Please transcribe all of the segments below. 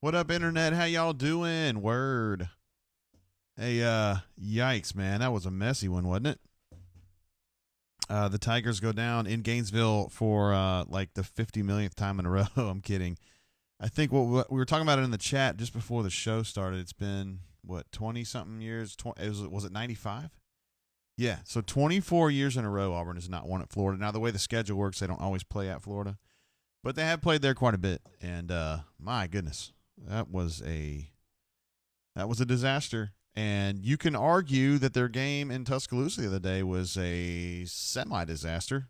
What up, internet? How y'all doing? Word. Hey, yikes, man. That was a messy one, wasn't it? The Tigers go down in Gainesville for like the 50 millionth time in a row. I'm kidding. I think what we were talking about it in the chat just before the show started. It's been, what, 20 something years? Was it 95? Yeah, so 24 years in a row, Auburn has not won at Florida. Now, the way the schedule works, they don't always play at Florida, but they have played there quite a bit. And my goodness, that was a disaster. And you can argue that their game in Tuscaloosa the other day was a semi-disaster.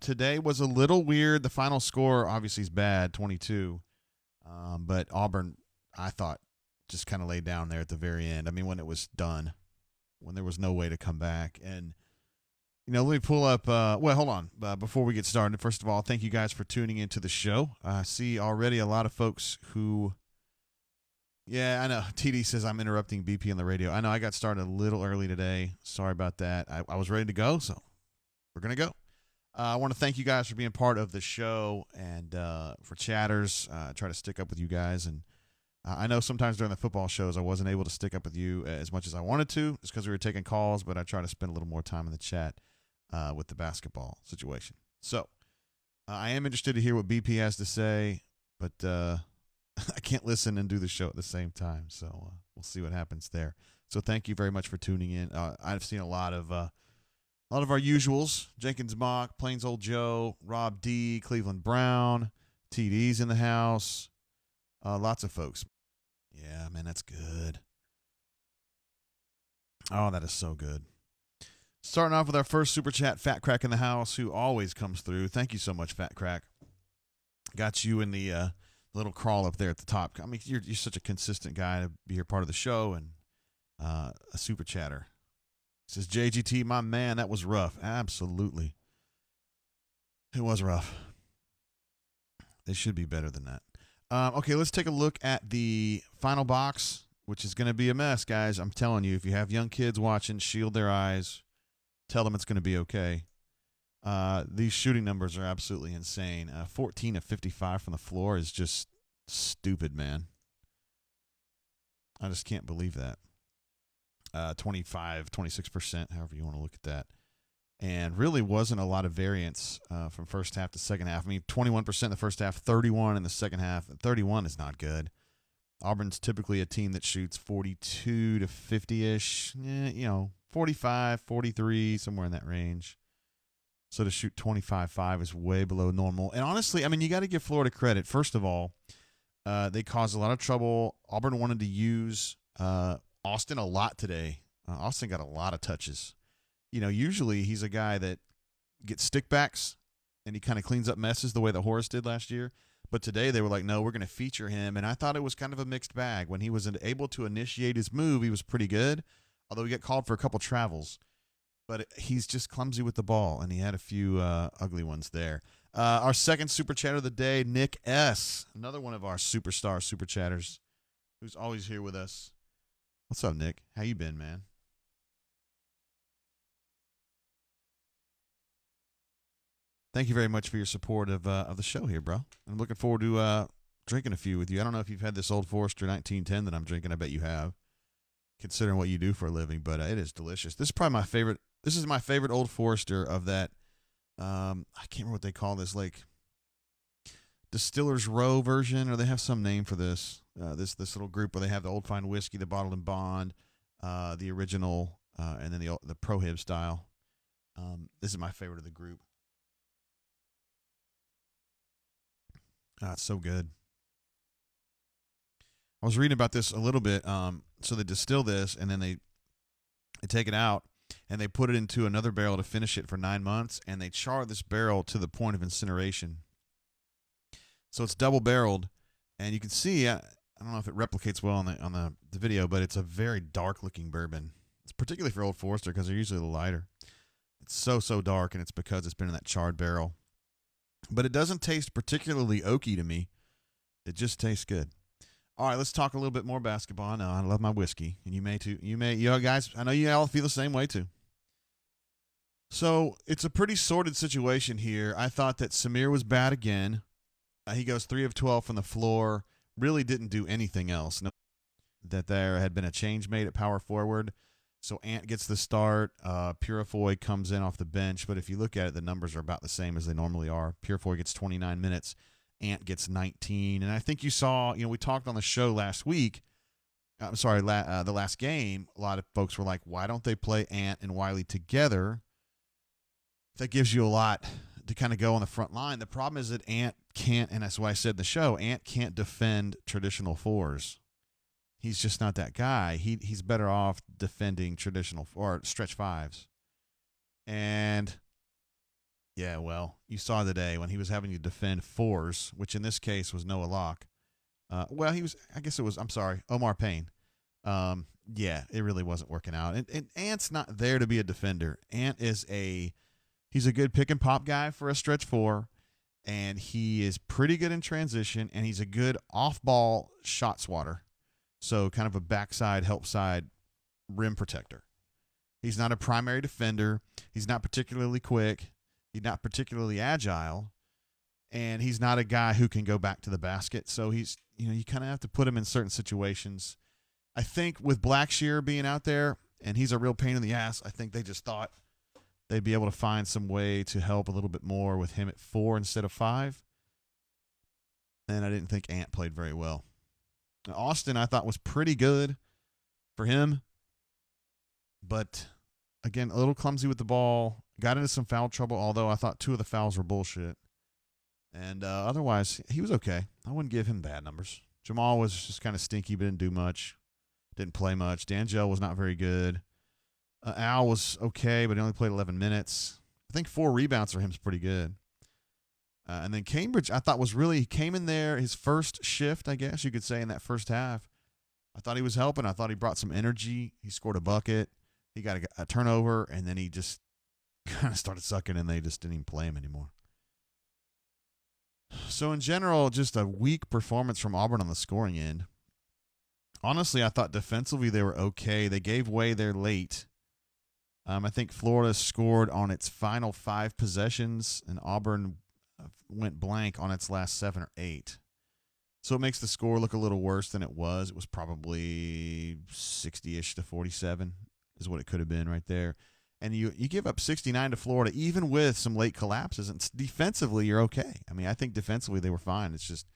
Today was a little weird. The final score obviously is bad, 22. But Auburn, I thought, just kind of laid down there at the very end. I mean, when it was done, when there was no way to come back. And, let me pull up. Hold on. Before we get started, first of all, thank you guys for tuning into the show. I see already a lot of folks who. Yeah, I know. TD says I'm interrupting BP on the radio. I know I got started a little early today. Sorry about that. I was ready to go, so we're going to go. I want to thank you guys for being part of the show and for chatters. Try to stick up with you guys. And I know sometimes during the football shows I wasn't able to stick up with you as much as I wanted to just because we were taking calls, but I try to spend a little more time in the chat with the basketball situation. So I am interested to hear what BP has to say, but I can't listen and do the show at the same time, so we'll see what happens there. So thank you very much for tuning in. I've seen a lot of our usuals: Jenkins Mock, Plains Old Joe, Rob D, Cleveland Brown, TD's in the house. Lots of folks. Yeah, man, that's good. Oh, that is so good. Starting off with our first super chat, Fat Crack in the house, who always comes through. Thank you so much, Fat Crack. Got you in the little crawl up there at the top. I mean, you're such a consistent guy to be here part of the show and a super chatter. It says JGT, my man, that was rough. Absolutely. It was rough. They should be better than that. Okay, let's take a look at the final box, which is going to be a mess, guys. I'm telling you, if you have young kids watching, shield their eyes. Tell them it's going to be okay. These shooting numbers are absolutely insane. 14 of 55 from the floor is just stupid, man. I just can't believe that. 25, 26%, however you want to look at that. And really wasn't a lot of variance from first half to second half. I mean, 21% in the first half, 31 in the second half. 31 is not good. Auburn's typically a team that shoots 42 to 50-ish, 45, 43, somewhere in that range. So to shoot 25-5 is way below normal. And honestly, I mean, you got to give Florida credit. First of all, they caused a lot of trouble. Auburn wanted to use Austin a lot today. Austin got a lot of touches. Usually he's a guy that gets stickbacks and he kind of cleans up messes the way that Horace did last year. But today they were like, no, we're going to feature him. And I thought it was kind of a mixed bag. When he was able to initiate his move, he was pretty good, although he got called for a couple travels. But he's just clumsy with the ball, and he had a few ugly ones there. Our second super chatter of the day, Nick S., another one of our superstar super chatters, who's always here with us. What's up, Nick? How you been, man? Thank you very much for your support of the show here, bro. I'm looking forward to drinking a few with you. I don't know if you've had this Old Forester 1910 that I'm drinking. I bet you have, considering what you do for a living, but it is delicious. This is probably my favorite. This is my favorite Old Forester of that. I can't remember what they call this, like Distillers Row version, or they have some name for this. This little group where they have the old fine whiskey, the bottled and bond, the original, and then the Prohib style. This is my favorite of the group. It's so good. I was reading about this a little bit. So they distill this, and then they take it out, and they put it into another barrel to finish it for 9 months, and they char this barrel to the point of incineration. So it's double barreled, and you can see, I don't know if it replicates well on the video, but it's a very dark looking bourbon. It's particularly for Old Forester because they're usually a little lighter. It's so dark, and it's because it's been in that charred barrel. But it doesn't taste particularly oaky to me. It just tastes good. All right, let's talk a little bit more basketball. I love my whiskey, and you may too. You guys, I know you all feel the same way too. So it's a pretty sordid situation here. I thought that Samir was bad again. He goes 3 of 12 from the floor. Really didn't do anything else. No, that there had been a change made at power forward. So Ant gets the start. Purifoy comes in off the bench. But if you look at it, the numbers are about the same as they normally are. Purifoy gets 29 minutes. Ant gets 19. And I think you saw, we talked on the show last week. I'm sorry, the last game. A lot of folks were like, why don't they play Ant and Wiley together? That gives you a lot to kind of go on the front line. The problem is that Ant can't, and that's why I said in the show, Ant can't defend traditional fours. He's just not that guy. He's better off defending traditional or stretch fives. And yeah, well, you saw today when he was having to defend fours, which in this case was Noah Locke. Omar Payne. Yeah, it really wasn't working out. And Ant's not there to be a defender. Ant is he's a good pick and pop guy for a stretch four, and he is pretty good in transition, and he's a good off-ball shot swatter. So kind of a backside, help side rim protector. He's not a primary defender. He's not particularly quick. He's not particularly agile. And he's not a guy who can go back to the basket. So he's, you kind of have to put him in certain situations. I think with Blackshear being out there, and he's a real pain in the ass, I think they just thought they'd be able to find some way to help a little bit more with him at 4 instead of 5. And I didn't think Ant played very well. Austin, I thought, was pretty good for him. But, again, a little clumsy with the ball. Got into some foul trouble, although I thought 2 of the fouls were bullshit. And otherwise, he was okay. I wouldn't give him bad numbers. Jamal was just kind of stinky, but didn't do much. Didn't play much. D'Angelo was not very good. Al was okay, but he only played 11 minutes. I think 4 rebounds for him is pretty good. And then Cambridge, I thought he came in there, his first shift, I guess you could say, in that first half. I thought he was helping. I thought he brought some energy. He scored a bucket. He got a turnover, and then he just kind of started sucking, and they just didn't even play him anymore. So in general, just a weak performance from Auburn on the scoring end. Honestly, I thought defensively they were okay. They gave way there late. I think Florida scored on its final 5 possessions, and Auburn went blank on its last 7 or 8. So it makes the score look a little worse than it was. It was probably 60-ish to 47 is what it could have been right there. And you give up 69 to Florida, even with some late collapses. And defensively, you're okay. I mean, I think defensively they were fine. It's just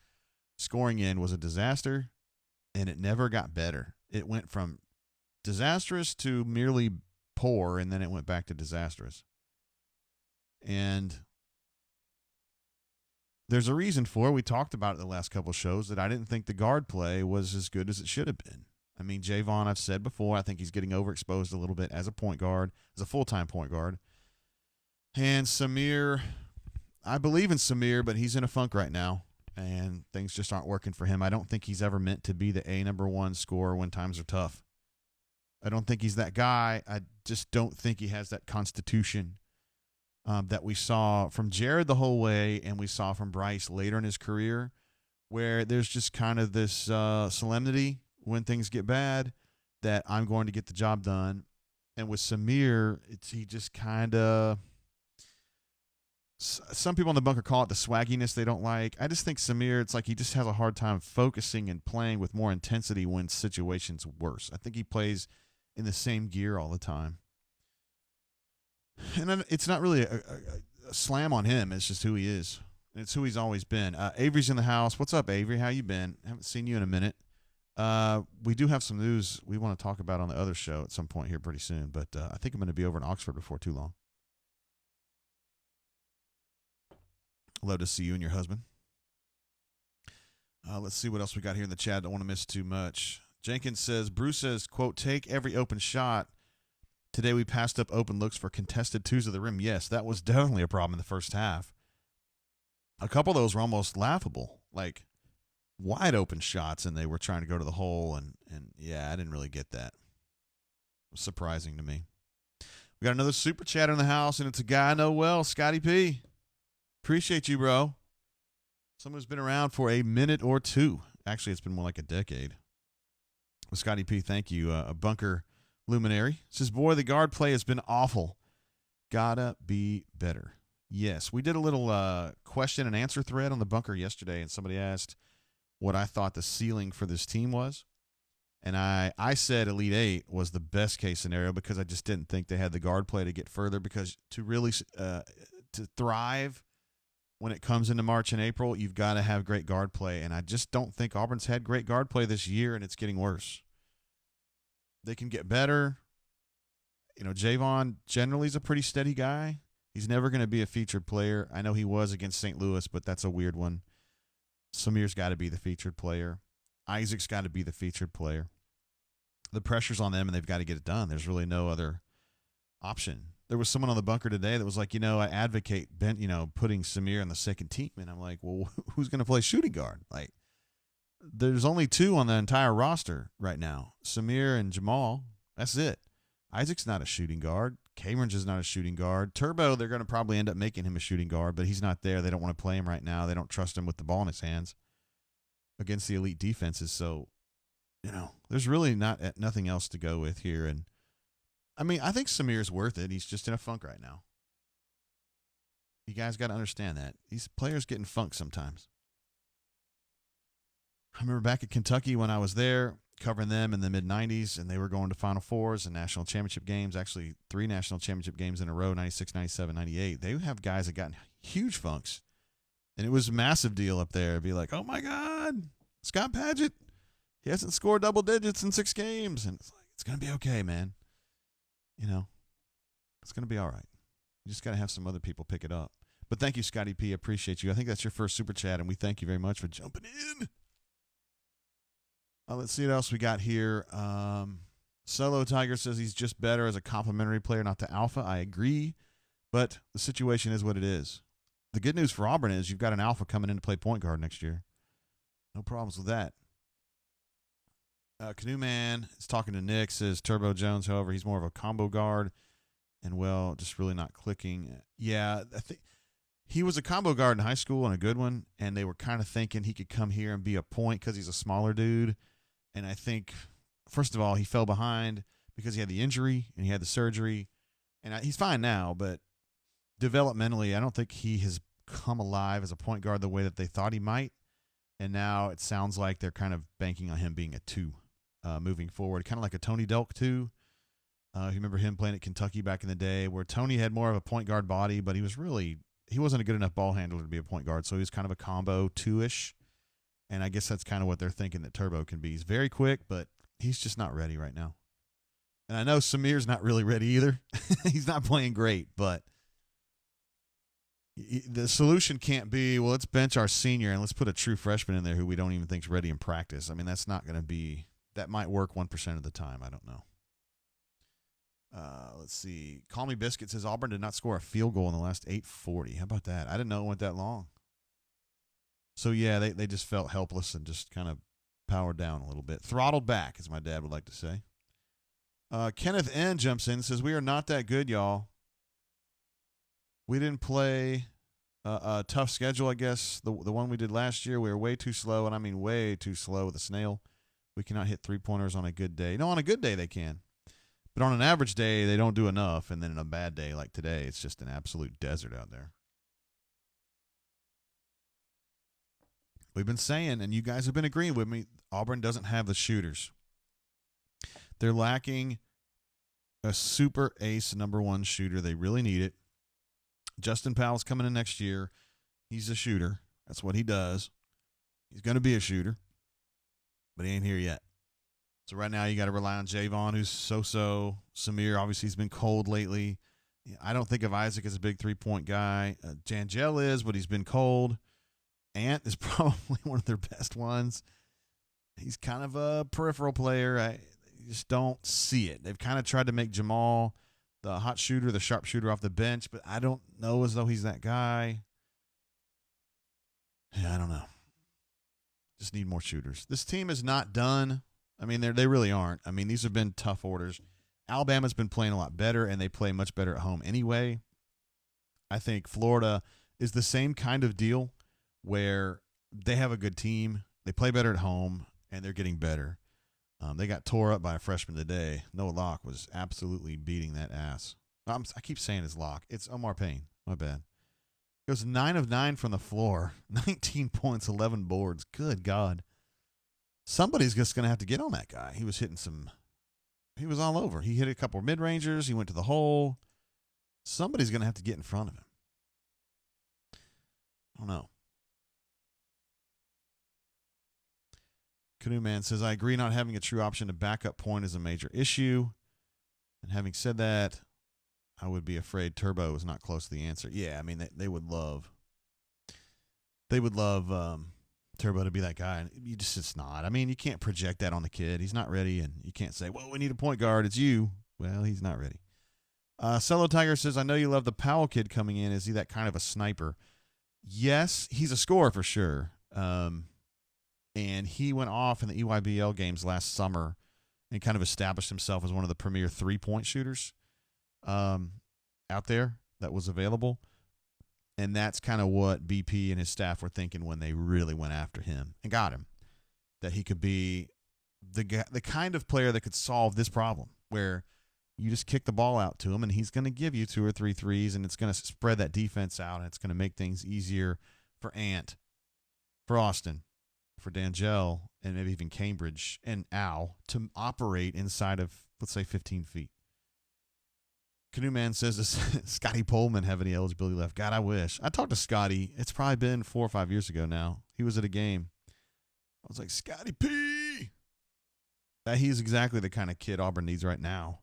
scoring end was a disaster, and it never got better. It went from disastrous to merely poor, and then it went back to disastrous. And there's a reason for it. We talked about it the last couple of shows that I didn't think the guard play was as good as it should have been. I mean, Javon, I've said before, I think he's getting overexposed a little bit as a point guard, as a full-time point guard. And Samir, I believe in Samir, but he's in a funk right now, and things just aren't working for him. I don't think he's ever meant to be the number 1 scorer when times are tough. I don't think he's that guy. I just don't think he has that constitution that we saw from Jared the whole way, and we saw from Bryce later in his career, where there's just kind of this solemnity when things get bad that I'm going to get the job done. And with Samir, he just kind of, some people in the bunker call it the swagginess they don't like. I just think Samir, it's like he just has a hard time focusing and playing with more intensity when situations worse. I think he plays in the same gear all the time. And it's not really a slam on him. It's just who he is. It's who he's always been. Avery's in the house. What's up, Avery? How you been? Haven't seen you in a minute. We do have some news we want to talk about on the other show at some point here pretty soon, but I think I'm going to be over in Oxford before too long. Love to see you and your husband. Let's see what else we got here in the chat. Don't want to miss too much. Jenkins says, Bruce says, quote, take every open shot. Today we passed up open looks for contested 2s of the rim. Yes, that was definitely a problem in the first half. A couple of those were almost laughable, like wide open shots, and they were trying to go to the hole, and yeah, I didn't really get that. It was surprising to me. We got another super chat in the house, and it's a guy I know well, Scotty P. Appreciate you, bro. Someone who's been around for a minute or 2. Actually, it's been more like a decade. Well, Scotty P, thank you. A bunker luminary. Says, boy, the guard play has been awful. Gotta be better. Yes, we did a little question and answer thread on the bunker yesterday, and somebody asked what I thought the ceiling for this team was. And I said Elite Eight was the best case scenario because I just didn't think they had the guard play to get further. Because to really to thrive when it comes into March and April, you've got to have great guard play. And I just don't think Auburn's had great guard play this year, and it's getting worse. They can get better. You know, Javon generally is a pretty steady guy. He's never going to be a featured player. I know he was against St. Louis, but that's a weird one. Samir's got to be the featured player. Isaac's got to be the featured player. The pressure's on them, and they've got to get it done. There's really no other option. There was someone on the bunker today that was like, I advocate putting Samir on the second team, and I'm like, well, who's going to play shooting guard? Like, there's only two on the entire roster right now, Samir and Jamal. That's it. Isaac's not a shooting guard. Cameron's is not a shooting guard. Turbo, they're going to probably end up making him a shooting guard, but he's not there. They don't want to play him right now. They don't trust him with the ball in his hands against the elite defenses. So, there's really nothing else to go with here. And, I mean, I think Samir's worth it. He's just in a funk right now. You guys got to understand that. These players get in funk sometimes. I remember back at Kentucky when I was there covering them in the mid-'90s, and they were going to Final Fours and national championship games, actually 3 national championship games in a row, 96, 97, 98. They would have guys that got in huge funks, and it was a massive deal up there. It'd be like, oh, my God, Scott Padgett, he hasn't scored double digits in 6 games. And it's like, it's going to be okay, man. It's going to be all right. You just got to have some other people pick it up. But thank you, Scotty P. I appreciate you. I think that's your first super chat, and we thank you very much for jumping in. Let's see what else we got here. Solo Tiger says he's just better as a complimentary player, not the alpha. I agree, but the situation is what it is. The good news for Auburn is you've got an alpha coming in to play point guard next year. No problems with that. Canoe Man is talking to Nick, says Turbo Jones, however, he's more of a combo guard and, just really not clicking. Yeah, I think he was a combo guard in high school and a good one, and they were kind of thinking he could come here and be a point because he's a smaller dude. And I think, first of all, he fell behind because he had the injury and he had the surgery. And he's fine now, but developmentally, I don't think he has come alive as a point guard the way that they thought he might. And now it sounds like they're kind of banking on him being a 2 moving forward, kind of like a Tony Delk 2. You remember him playing at Kentucky back in the day where Tony had more of a point guard body, but he wasn't a good enough ball handler to be a point guard, so he was kind of a combo 2-ish. And I guess that's kind of what they're thinking that Turbo can be. He's very quick, but he's just not ready right now. And I know Samir's not really ready either. He's not playing great, but the solution can't be, well, let's bench our senior and let's put a true freshman in there who we don't even think's ready in practice. I mean, that's not going to be – that might work 1% of the time. I don't know. Let's see. Call Me Biscuit says Auburn did not score a field goal in the last 8:40. How about that? I didn't know it went that long. So, yeah, they just felt helpless and just kind of powered down a little bit. Throttled back, as my dad would like to say. Kenneth N. jumps in and says, we are not that good, y'all. We didn't play a tough schedule, I guess. The one we did last year, we were way too slow, and I mean way too slow with a snail. We cannot hit three-pointers on a good day. No, on a good day they can. But on an average day, they don't do enough, and then in a bad day like today, it's just an absolute desert out there. We've been saying, and you guys have been agreeing with me, Auburn doesn't have the shooters. They're lacking a super ace number 1 shooter. They really need it. Justin Powell's coming in next year. He's a shooter. That's what he does. He's going to be a shooter, but he ain't here yet. So right now you got to rely on Javon, who's so-so. Samir, obviously, he's been cold lately. I don't think of Isaac as a big three-point guy. Jangel is, but he's been cold. Ant is probably one of their best ones. He's kind of a peripheral player. I just don't see it. They've kind of tried to make Jamal the hot shooter, the sharp shooter off the bench, but I don't know as though he's that guy. Yeah, I don't know. Just need more shooters. This team is not done. I mean, they really aren't. I mean, these have been tough orders. Alabama's been playing a lot better, and they play much better at home anyway. I think Florida is the same kind of deal where they have a good team, they play better at home, and they're getting better. They got tore up by a freshman today. Noah Locke was absolutely beating that ass. I keep saying it's Locke. It's Omar Payne. My bad. It was 9 of 9 from the floor, 19 points, 11 boards. Good God. Somebody's just going to have to get on that guy. He was all over. He hit a couple of mid-rangers. He went to the hole. Somebody's going to have to get in front of him. I don't know. Canoe Man says, I agree not having a true option to backup point is a major issue. And having said that, I would be afraid Turbo is not close to the answer. Yeah, I mean, they would love Turbo to be that guy. And it's not. I mean, you can't project that on the kid. He's not ready, and you can't say, well, we need a point guard. It's you. Well, he's not ready. Cello Tiger says, I know you love the Powell kid coming in. Is he that kind of a sniper? Yes, he's a scorer for sure. And he went off in the EYBL games last summer and kind of established himself as one of the premier three-point shooters out there that was available. And that's kind of what BP and his staff were thinking when they really went after him and got him, that he could be the kind of player that could solve this problem where you just kick the ball out to him and he's going to give you 2 or 3 threes and it's going to spread that defense out and it's going to make things easier for Ant, for Austin, for D'Angelo, and maybe even Cambridge and Al to operate inside of, let's say, 15 feet. Canoe Man says, does Scotty Pullman have any eligibility left? God, I wish. I talked to Scotty. It's probably been 4 or 5 years ago now. He was at a game. I was like, Scotty P! That he's exactly the kind of kid Auburn needs right now.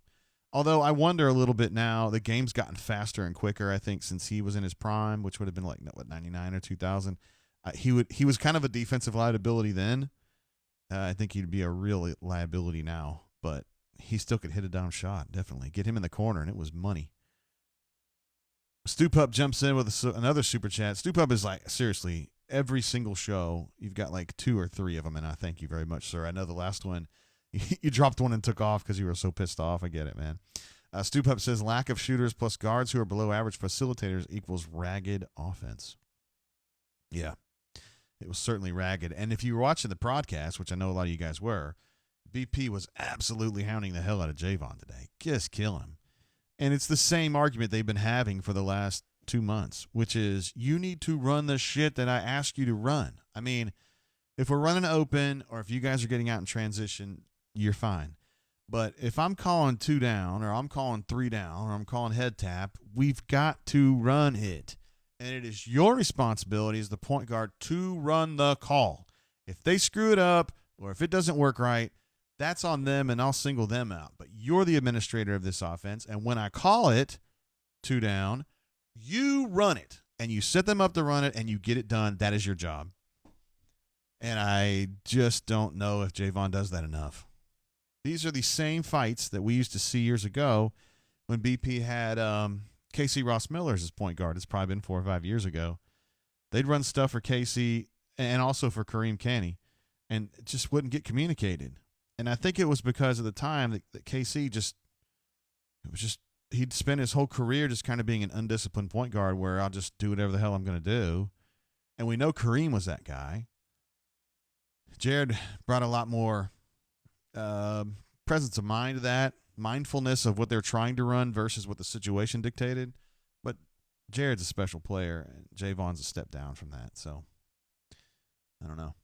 Although I wonder a little bit now, the game's gotten faster and quicker, I think, since he was in his prime, which would have been like, 99 or 2000. He was kind of a defensive liability then. I think he'd be a real liability now, but he still could hit a down shot, definitely. Get him in the corner, and it was money. Stu Pup jumps in with another super chat. Stu Pup is like, seriously, every single show, you've got like 2 or 3 of them, and I thank you very much, sir. I know the last one, you dropped one and took off because you were so pissed off. I get it, man. Stu Pup says, lack of shooters plus guards who are below average facilitators equals ragged offense. Yeah, it was certainly ragged. And if you were watching the broadcast, which I know a lot of you guys were, BP was absolutely hounding the hell out of Javon today. Just killing him. And it's the same argument they've been having for the last 2 months, which is you need to run the shit that I ask you to run. I mean, if we're running open or if you guys are getting out in transition, you're fine. But if I'm calling 2 down or I'm calling 3 down or I'm calling head tap, we've got to run it. And it is your responsibility as the point guard to run the call. If they screw it up or if it doesn't work right, that's on them, and I'll single them out. But you're the administrator of this offense, and when I call it 2 down, you run it, and you set them up to run it, and you get it done. That is your job. And I just don't know if Javon does that enough. These are the same fights that we used to see years ago when BP had Casey Ross Miller as his point guard. It's probably been 4 or 5 years ago. They'd run stuff for Casey and also for Kareem Canny, and it just wouldn't get communicated. And I think it was because of the time that KC he'd spent his whole career just kind of being an undisciplined point guard where I'll just do whatever the hell I'm going to do. And we know Kareem was that guy. Jared brought a lot more presence of mind to that, mindfulness of what they're trying to run versus what the situation dictated. But Jared's a special player, and Javon's a step down from that. So, I don't know.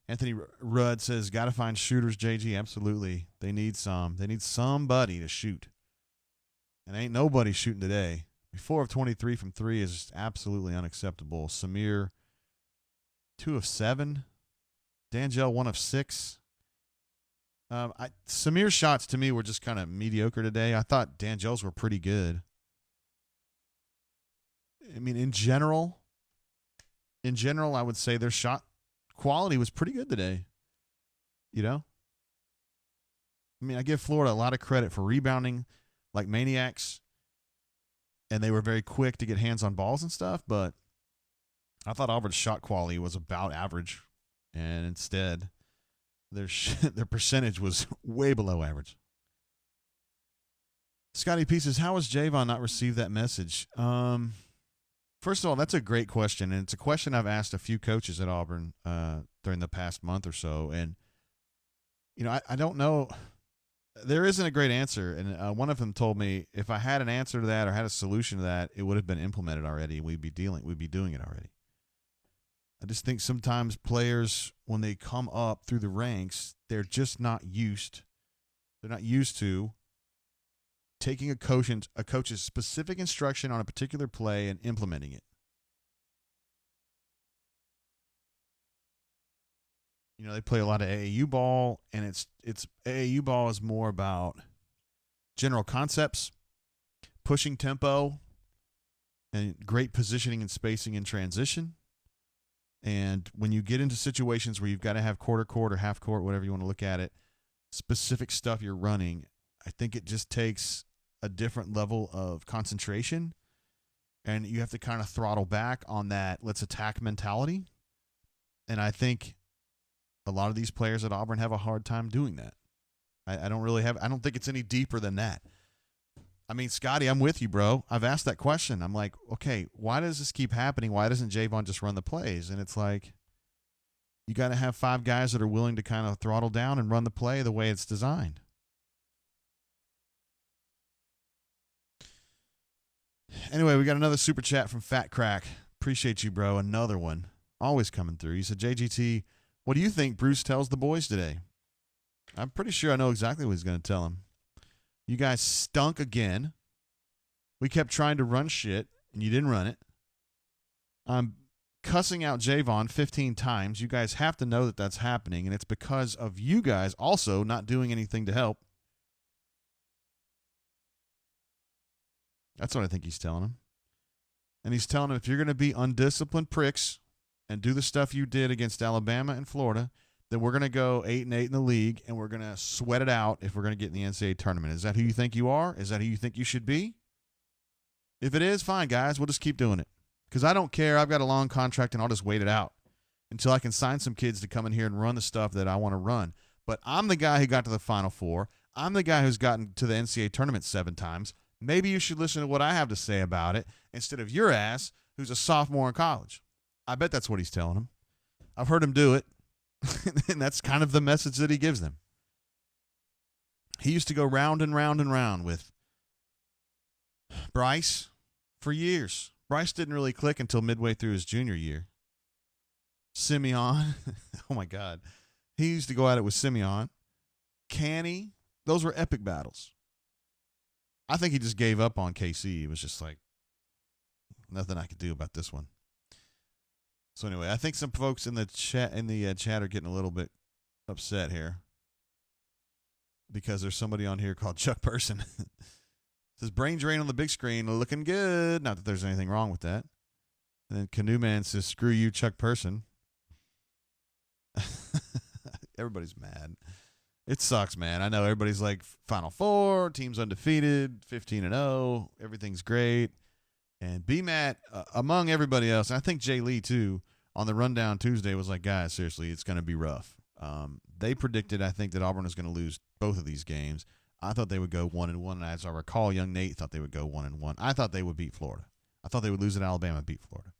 Anthony Rudd says, got to find shooters, JG. Absolutely. They need some. They need somebody to shoot. And ain't nobody shooting today. 4 of 23 from 3 is absolutely unacceptable. Samir, 2 of 7. D'Angelo, 1 of 6. Samir's shots to me were just kind of mediocre today. I thought D'Angelo's were pretty good. I mean, in general, I would say their shot quality was pretty good today. You know? I mean, I give Florida a lot of credit for rebounding like maniacs, and they were very quick to get hands on balls and stuff, but I thought Auburn's shot quality was about average, and instead their percentage was way below average. Scotty P says, how has Javon not received that message? First of all, that's a great question, and it's a question I've asked a few coaches at Auburn during the past month or so. And, you know, I don't know. there isn't a great answer, and one of them told me if I had an answer to that or had a solution to that, it would have been implemented already. We'd be doing it already. I just think sometimes players, when they come up through the ranks, they're just not used. They're not used to taking a coach's specific instruction on a particular play and implementing it. You know, they play a lot of AAU ball, and it's AAU ball is more about general concepts, pushing tempo, and great positioning and spacing in transition. And when you get into situations where you've got to have quarter court or half court, whatever you want to look at it, specific stuff you're running, I think it just takes a different level of concentration, and you have to kind of throttle back on that let's attack mentality. And I think a lot of these players at Auburn have a hard time doing that. I don't think it's any deeper than that. I mean, Scotty, I'm with you, bro. I've asked that question. I'm like, okay, why does this keep happening? Why doesn't Javon just run the plays? And it's like, you got to have 5 guys that are willing to kind of throttle down and run the play the way it's designed. Anyway, we got another super chat from Fat Crack. Appreciate you, bro. Another one. Always coming through. He said, JGT, what do you think Bruce tells the boys today? I'm pretty sure I know exactly what he's going to tell them. You guys stunk again. We kept trying to run shit, and you didn't run it. I'm cussing out Javon 15 times. You guys have to know that that's happening, and it's because of you guys also not doing anything to help. That's what I think he's telling him. And he's telling him if you're going to be undisciplined pricks and do the stuff you did against Alabama and Florida, then we're going to go 8-8 in the league, and we're going to sweat it out if we're going to get in the NCAA tournament. Is that who you think you are? Is that who you think you should be? If it is, fine, guys. We'll just keep doing it. Because I don't care. I've got a long contract, and I'll just wait it out until I can sign some kids to come in here and run the stuff that I want to run. But I'm the guy who got to the Final Four. I'm the guy who's gotten to the NCAA tournament 7 times. Maybe you should listen to what I have to say about it instead of your ass who's a sophomore in college. I bet that's what he's telling him. I've heard him do it. And that's kind of the message that he gives them. He used to go round and round and round with Bryce for years. Bryce didn't really click until midway through his junior year. Simeon, oh my God. He used to go at it with Simeon. Canny, those were epic battles. I think he just gave up on KC. It was just like, nothing I could do about this one. So anyway, I think some folks in the chat are getting a little bit upset here because there's somebody on here called Chuck Person. Says brain drain on the big screen, looking good. Not that there's anything wrong with that. And then Canoe Man says, "Screw you, Chuck Person." Everybody's mad. It sucks, man. I know everybody's like Final Four, team's undefeated, 15-0, everything's great. And BMAT, among everybody else, and I think Jay Lee, too, on the Rundown Tuesday was like, guys, seriously, it's going to be rough. They predicted, I think, that Auburn was going to lose both of these games. I thought they would go 1-1, and as I recall, young Nate thought they would go 1-1. I thought they would beat Florida. I thought they would lose at Alabama and beat Florida.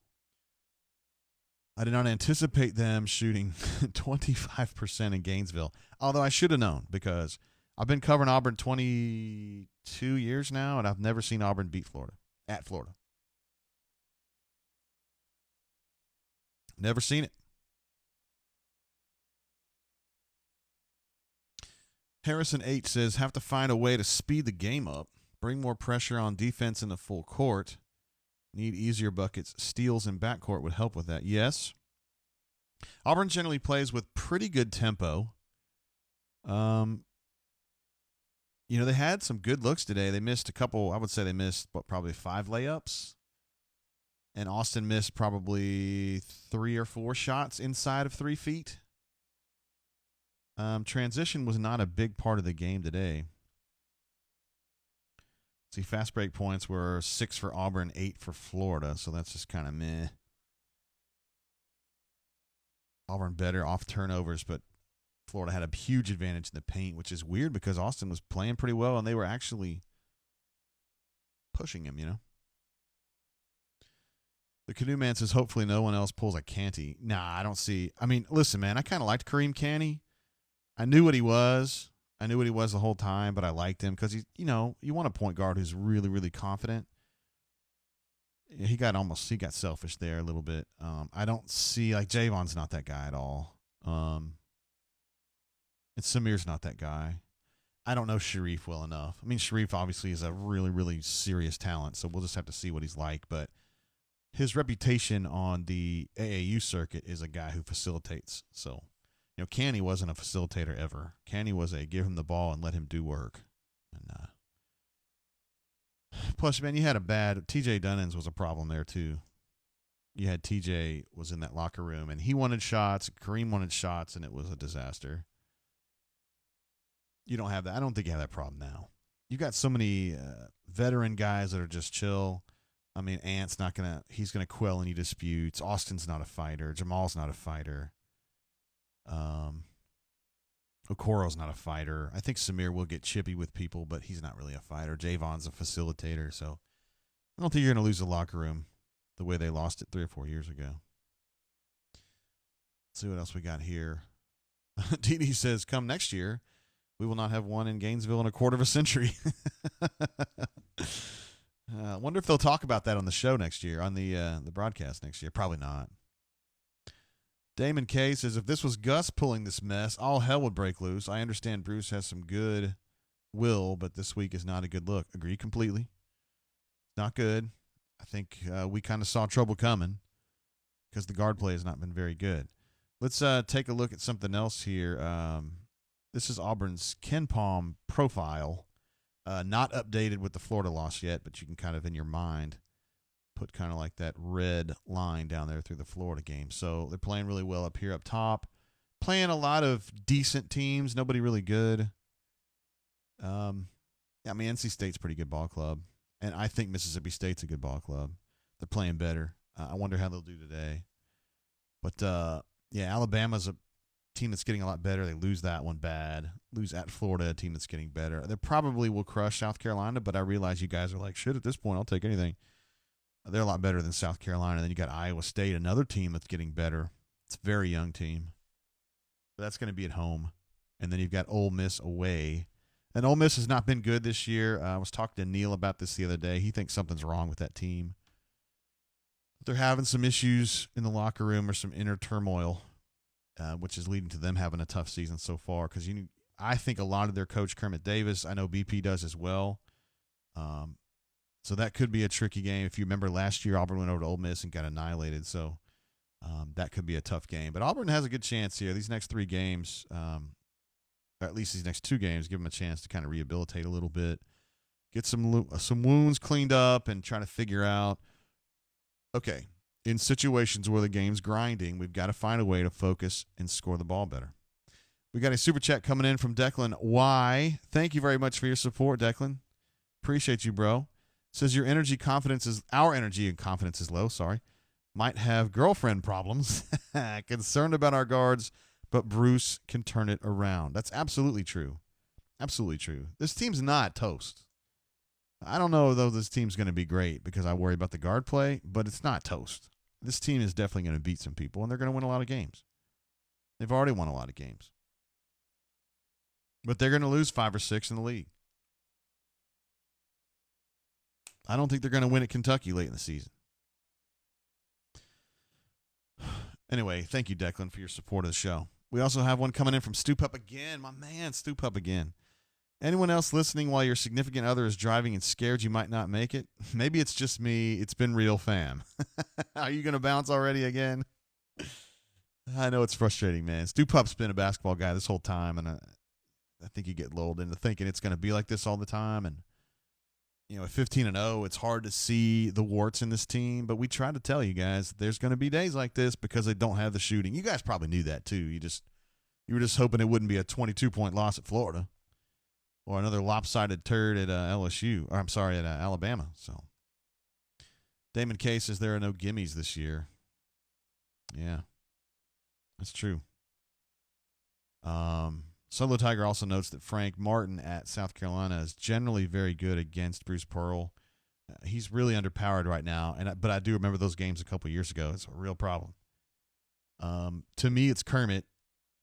I did not anticipate them shooting 25% in Gainesville, although I should have known because I've been covering Auburn 22 years now, and I've never seen Auburn beat Florida, at Florida. Never seen it. Harrison H says, have to find a way to speed the game up, bring more pressure on defense in the full court, need easier buckets, steals in backcourt would help with that. Yes. Auburn generally plays with pretty good tempo. They had some good looks today. They missed a couple, I would say they missed, probably 5 layups. And Austin missed probably 3 or 4 shots inside of 3 feet. Transition was not a big part of the game today. See, fast break points were 6 for Auburn, 8 for Florida, so that's just kind of meh. Auburn better off turnovers, but Florida had a huge advantage in the paint, which is weird because Austin was playing pretty well and they were actually pushing him, The Canoe Man says, hopefully no one else pulls a Canty. Nah, I don't see. I mean, listen, man, I kind of liked Kareem Canty. I knew what he was. I knew what he was the whole time, but I liked him because you want a point guard who's really, really confident. He got selfish there a little bit. I don't see like Javon's not that guy at all. And Samir's not that guy. I don't know Sharif well enough. I mean, Sharif obviously is a really, really serious talent, so we'll just have to see what he's like. But his reputation on the AAU circuit is a guy who facilitates. So, Canny wasn't a facilitator ever. Canny was a give him the ball and let him do work. And plus, man, you had a bad TJ Dunnins was a problem there too. You had TJ was in that locker room, and he wanted shots. Kareem wanted shots, and it was a disaster. You don't have that. I don't think you have that problem now. You got so many veteran guys that are just chill. I mean, Ant's he's gonna quell any disputes. Austin's not a fighter. Jamal's not a fighter. Okoro's not a fighter. I think Samir will get chippy with people, but he's not really a fighter. Javon's a facilitator, so I don't think you're gonna lose the locker room the way they lost it 3 or 4 years ago. Let's see what else we got here. Didi says, come next year, we will not have one in Gainesville in a quarter of a century. I wonder if they'll talk about that on the show next year, on the broadcast next year. Probably not. Damon K says, if this was Gus pulling this mess, all hell would break loose. I understand Bruce has some good will, but this week is not a good look. Agree completely. Not good. I think we kind of saw trouble coming because the guard play has not been very good. Let's take a look at something else here. This is Auburn's Ken Palm profile. Not updated with the Florida loss yet, but you can kind of in your mind put kind of like that red line down there through the Florida game. So they're playing really well up here up top. Playing a lot of decent teams. Nobody really good. I mean, NC State's a pretty good ball club. And I think Mississippi State's a good ball club. They're playing better. I wonder how they'll do today. But, Alabama's a team that's getting a lot better. They lose that one bad. Lose at Florida, a team that's getting better. They probably will crush South Carolina, but I realize you guys are like, shit, at this point, I'll take anything. They're a lot better than South Carolina. Then you got Iowa State, another team that's getting better. It's a very young team. But that's going to be at home. And then you've got Ole Miss away. And Ole Miss has not been good this year. I was talking to Neil about this the other day. He thinks something's wrong with that team. They're having some issues in the locker room or some inner turmoil, which is leading to them having a tough season so far. Because I think a lot of their coach, Kermit Davis, I know BP does as well. So that could be a tricky game. If you remember last year, Auburn went over to Ole Miss and got annihilated. So that could be a tough game. But Auburn has a good chance here. These next 3 games, or at least these next 2 games, give them a chance to kind of rehabilitate a little bit, get some wounds cleaned up, and try to figure out, okay, in situations where the game's grinding, we've got to find a way to focus and score the ball better. We got a super chat coming in from Declan Y. Thank you very much for your support, Declan. Appreciate you, bro. Says our energy and confidence is low, might have girlfriend problems. Concerned about our guards, but Bruce can turn it around. That's absolutely true. Absolutely true. This team's not toast. I don't know, though, this team's going to be great because I worry about the guard play, but it's not toast. This team is definitely going to beat some people, and they're going to win a lot of games. They've already won a lot of games. But they're going to lose 5 or 6 in the league. I don't think they're going to win at Kentucky late in the season. Anyway, thank you, Declan, for your support of the show. We also have one coming in from Stu Pup again. My man, Stu Pup again. Anyone else listening while your significant other is driving and scared you might not make it? Maybe it's just me. It's been real, fam. Are you going to bounce already again? I know it's frustrating, man. Stu Pup's been a basketball guy this whole time, and I think you get lulled into thinking it's going to be like this all the time. And, at 15-0, it's hard to see the warts in this team. But we try to tell you guys there's going to be days like this because they don't have the shooting. You guys probably knew that, too. You were just hoping it wouldn't be a 22-point loss at Florida or another lopsided turd at LSU. Or, I'm sorry, at Alabama. So, Damon K says there are no gimmies this year. Yeah, that's true. Solo Tiger also notes that Frank Martin at South Carolina is generally very good against Bruce Pearl. He's really underpowered right now, but I do remember those games a couple years ago. It's a real problem. To me, it's Kermit.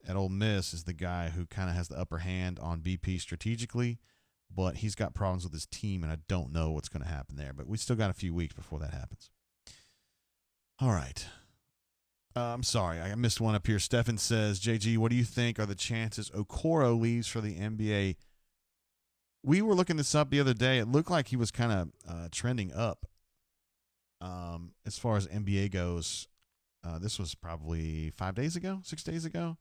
at Ole Miss is the guy who kind of has the upper hand on BP strategically, but he's got problems with his team, and I don't know what's going to happen there. But we still got a few weeks before that happens. All right. I'm sorry, I missed one up here. Stefan says, JG, what do you think are the chances Okoro leaves for the NBA? We were looking this up the other day. It looked like he was kind of trending up as far as NBA goes. This was probably 6 days ago.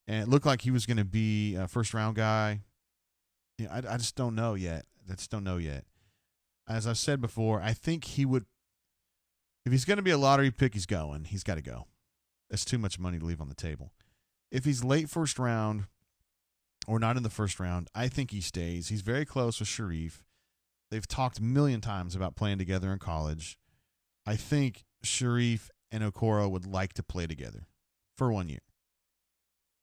And it looked like he was going to be a first-round guy. Yeah, I just don't know yet. As I've said before, I think he would – if he's going to be a lottery pick, he's going. He's got to go. That's too much money to leave on the table. If he's late first round or not in the first round, I think he stays. He's very close with Sharif. They've talked a million times about playing together in college. I think Sharif and Okoro would like to play together for 1 year.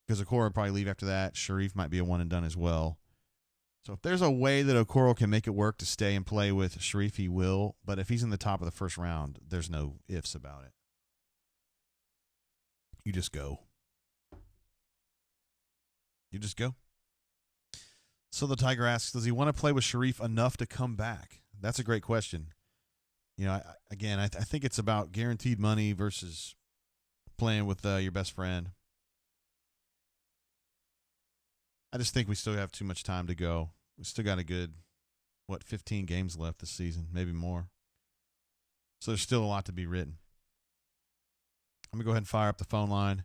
Because Okoro would probably leave after that. Sharif might be a one and done as well. So if there's a way that Okoro can make it work to stay and play with Sharif, he will. But if he's in the top of the first round, there's no ifs about it. You just go. So the Tiger asks, does he want to play with Sharif enough to come back? That's a great question. You know, I think it's about guaranteed money versus playing with your best friend. I just think we still have too much time to go. We still got a good, 15 games left this season, maybe more. So there's still a lot to be written. I'm going to go ahead and fire up the phone line.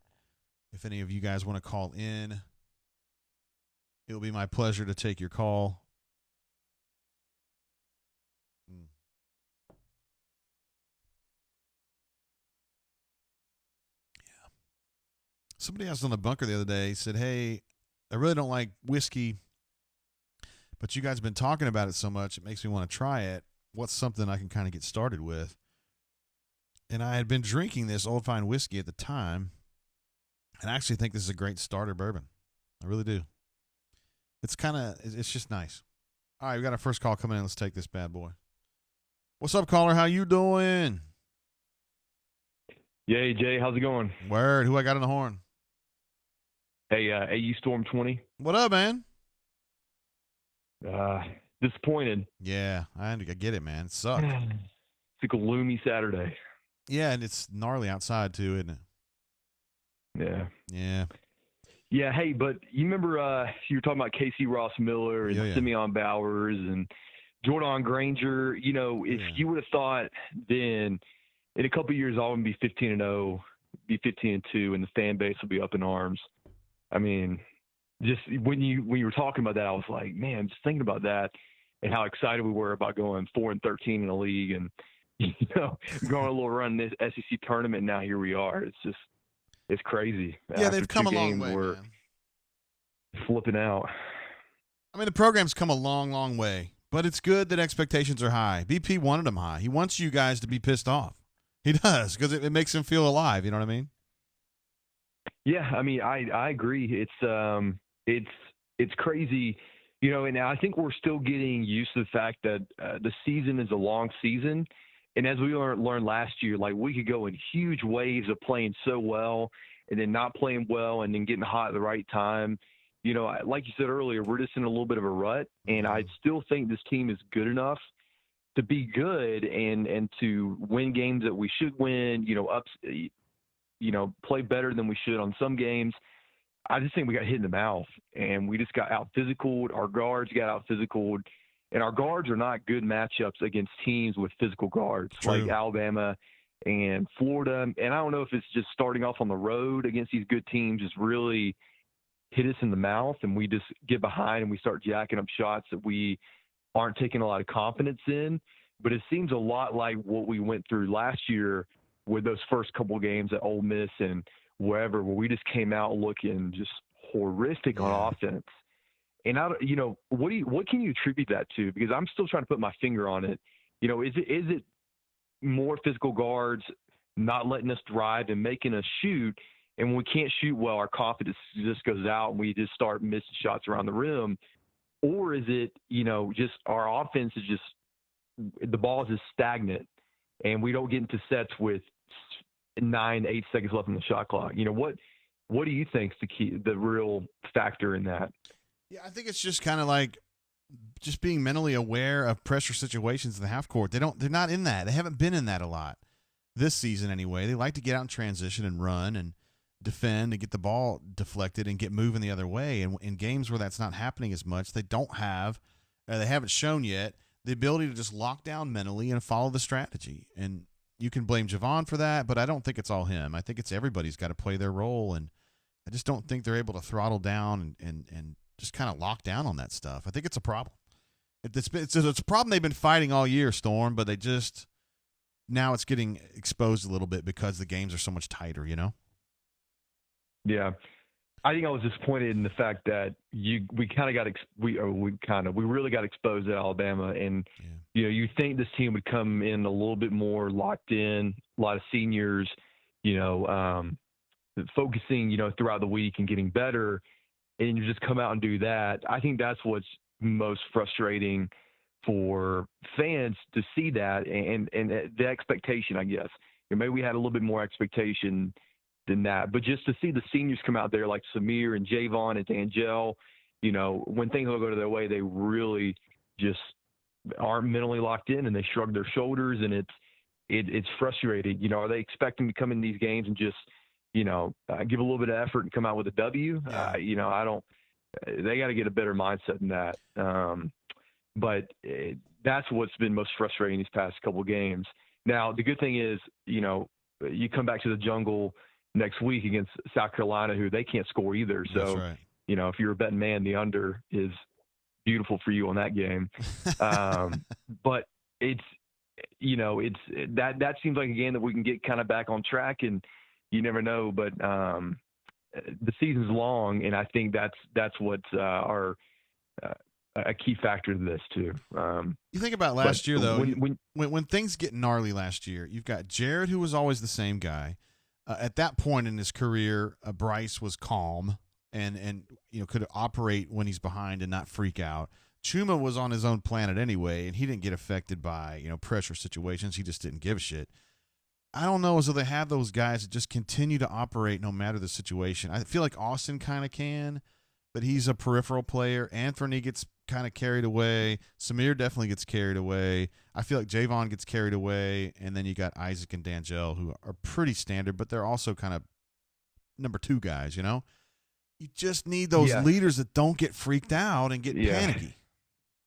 If any of you guys want to call in, it'll be my pleasure to take your call. Yeah. Somebody asked on the bunker the other day, said, hey, I really don't like whiskey, but you guys have been talking about it so much, it makes me want to try it. What's something I can kind of get started with? And I had been drinking this Old Fine whiskey at the time, and I actually think this is a great starter bourbon. I really do. It's just nice. All right, we got our first call coming in. Let's take this bad boy. What's up, caller? How you doing? Yay, Jay. How's it going? Word. Who I got on the horn? Hey, AU Storm 20. What up, man? Disappointed. Yeah, I get it, man. It sucks. It's a gloomy Saturday. Yeah, and it's gnarly outside, too, isn't it? Yeah. Yeah, hey, but you remember you were talking about Casey Ross Miller and Simeon Bowers and Jordan Granger. You know, if you would have thought then in a couple of years Auburn would be 15-0, be 15-2, and the fan base will be up in arms. I mean, just when you were talking about that, I was like, man, just thinking about that and how excited we were about going 4-13 in the league and, going a little run in this SEC tournament. Now here we are. It's crazy. Yeah, after they've come a long way, we're man. Flipping out. I mean, the program's come a long, long way, but it's good that expectations are high. BP wanted them high. He wants you guys to be pissed off. He does, because it makes him feel alive. You know what I mean? Yeah, I mean, I agree. It's crazy, and I think we're still getting used to the fact that the season is a long season. And as we learned last year, like we could go in huge waves of playing so well and then not playing well and then getting hot at the right time. Like you said earlier, we're just in a little bit of a rut. And I still think this team is good enough to be good and to win games that we should win, play better than we should on some games. I just think we got hit in the mouth and we just got out physicaled. Our guards got out physicaled. And our guards are not good matchups against teams with physical guards like Alabama and Florida. And I don't know if it's just starting off on the road against these good teams just really hit us in the mouth and we just get behind and we start jacking up shots that we aren't taking a lot of confidence in. But it seems a lot like what we went through last year with those first couple of games at Ole Miss and wherever, where we just came out looking just horrific on offense. And what can you attribute that to? Because I'm still trying to put my finger on it. Is it more physical guards not letting us drive and making us shoot? And when we can't shoot well, our confidence just goes out and we just start missing shots around the rim. Or is it, just our offense is just the ball is just stagnant and we don't get into sets with 9-8 seconds left on the shot clock. what do you think's the real factor in that? Yeah, I think it's just kind of like just being mentally aware of pressure situations in the half court. They're not in that. They haven't been in that a lot this season anyway. They like to get out in transition and run and defend and get the ball deflected and get moving the other way. And in games where that's not happening as much, they haven't shown yet the ability to just lock down mentally and follow the strategy. And you can blame Javon for that, but I don't think it's all him. I think it's everybody's got to play their role, and I just don't think they're able to throttle down and just kind of lock down on that stuff. I think it's a problem. It's a problem they've been fighting all year, Storm, but now it's getting exposed a little bit because the games are so much tighter, you know? Yeah. I think I was disappointed in the fact that we really got exposed at Alabama, and you think this team would come in a little bit more locked in, a lot of seniors, focusing, throughout the week and getting better, and you just come out and do that. I think that's what's most frustrating for fans to see that, and the expectation, I guess. Maybe we had a little bit more expectation than that, but just to see the seniors come out there like Samir and Javon and D'Angelo, when things don't go to their way, they really just aren't mentally locked in, and they shrug their shoulders, and it's frustrating. Are they expecting to come in these games and just give a little bit of effort and come out with a W? Yeah. I don't. They got to get a better mindset than that. But that's what's been most frustrating these past couple of games. Now, the good thing is, you come back to the jungle next week against South Carolina, who they can't score either. So, that's right. If you're a betting man, the under is beautiful for you on that game. But it's that seems like a game that we can get kind of back on track, and you never know. But the season's long, and I think that's what's a key factor to this too. You think about last year, though, when things get gnarly last year, you've got Jared, who was always the same guy. At that point in his career, Bryce was calm and could operate when he's behind and not freak out. Chuma was on his own planet anyway, and he didn't get affected by pressure situations. He just didn't give a shit. I don't know as though they have those guys that just continue to operate no matter the situation. I feel like Austin kind of can, but he's a peripheral player. Anthony gets kind of carried away. Samir definitely gets carried away. I feel like Javon gets carried away, and then you got Isaac and D'Angelo, who are pretty standard, but they're also kind of number two guys, You just need those leaders that don't get freaked out and get panicky,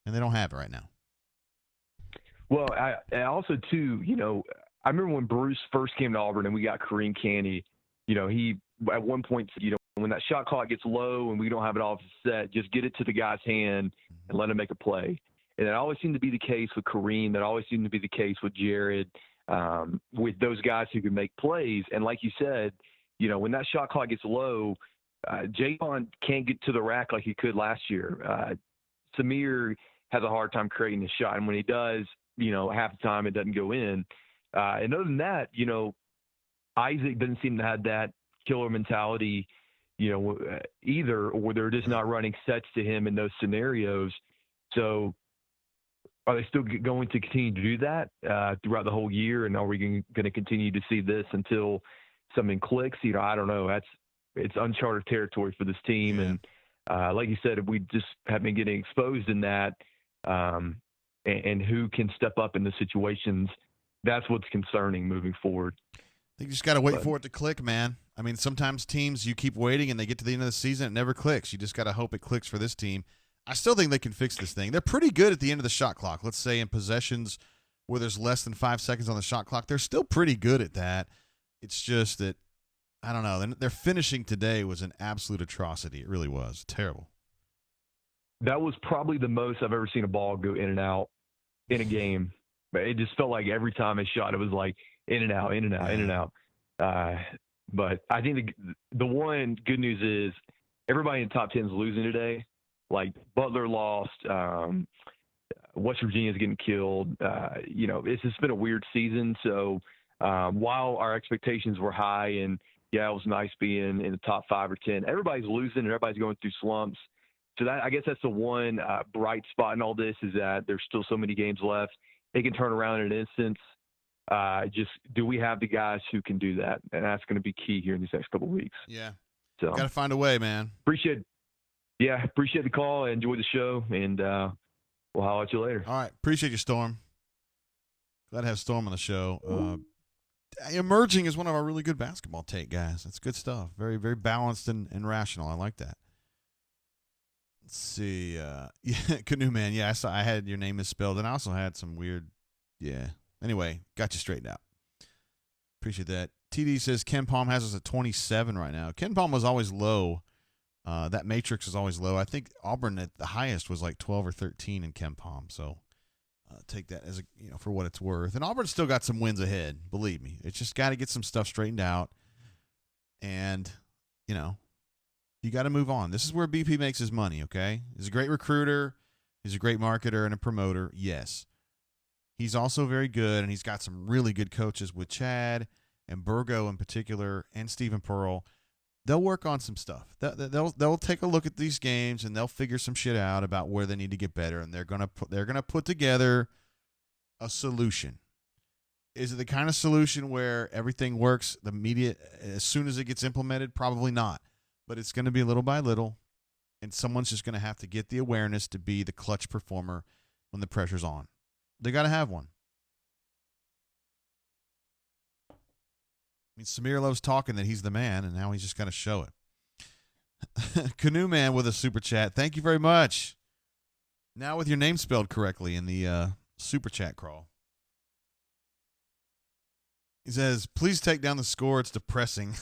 and they don't have it right now. Well, I also, too, I remember when Bruce first came to Auburn and we got Kareem Canty, he at one point said, when that shot clock gets low and we don't have it all set, just get it to the guy's hand and let him make a play. And that always seemed to be the case with Kareem. That always seemed to be the case with Jared, with those guys who can make plays. And like you said, when that shot clock gets low, Javon can't get to the rack like he could last year. Samir has a hard time creating a shot. And when he does, half the time it doesn't go in. And other than that, Isaac doesn't seem to have that killer mentality, either, or they're just not running sets to him in those scenarios. So are they still going to continue to do that throughout the whole year? And are we going to continue to see this until something clicks? I don't know. It's uncharted territory for this team. Yeah. And like you said, we just have been getting exposed in that, and who can step up in the situations. That's what's concerning moving forward. I think you just got to wait for it to click, man. I mean, sometimes teams, you keep waiting and they get to the end of the season, it never clicks. You just got to hope it clicks for this team. I still think they can fix this thing. They're pretty good at the end of the shot clock. Let's say in possessions where there's less than 5 seconds on the shot clock, they're still pretty good at that. It's just that, I don't know, their finishing today was an absolute atrocity. It really was. Terrible. That was probably the most I've ever seen a ball go in and out in a game. It just felt like every time it shot, it was like in and out, in and out, in and out. But I think the one good news is everybody in the top 10 is losing today. Like Butler lost, West Virginia's getting killed. It's just been a weird season. So while our expectations were high and, it was nice being in the top 5 or 10, everybody's losing and everybody's going through slumps. So I guess that's the one bright spot in all this, is that there's still so many games left. They can turn around in an instance. Just do we have the guys who can do that? And that's going to be key here in these next couple of weeks. Yeah. So got to find a way, man. appreciate the call. Enjoy the show, and we'll holler at you later. All right. Appreciate you, Storm. Glad to have Storm on the show. Emerging is one of our really good basketball take guys. That's good stuff. Very, very balanced and rational. I like that. Let's see. Canoe Man. Yeah, I had your name misspelled, and I also had some weird. Yeah. Anyway, got you straightened out. Appreciate that. TD says Ken Palm has us at 27 right now. Ken Palm was always low. That matrix is always low. I think Auburn at the highest was like 12 or 13 in Ken Palm. So take that as for what it's worth. And Auburn's still got some wins ahead. Believe me, it's just got to get some stuff straightened out. And you got to move on. This is where BP makes his money. Okay, he's a great recruiter. He's a great marketer and a promoter. Yes, he's also very good, and he's got some really good coaches with Chad and Burgo in particular, and Stephen Pearl. They'll work on some stuff. They'll take a look at these games and they'll figure some shit out about where they need to get better, and they're gonna put together a solution. Is it the kind of solution where everything works immediate as soon as it gets implemented? Probably not, but it's going to be little by little, and someone's just going to have to get the awareness to be the clutch performer when the pressure's on. They got to have one. I mean, Samir loves talking that he's the man, and now he's just got to show it. Canoe Man with a super chat. Thank you very much. Now with your name spelled correctly in the super chat crawl. He says, please take down the score. It's depressing.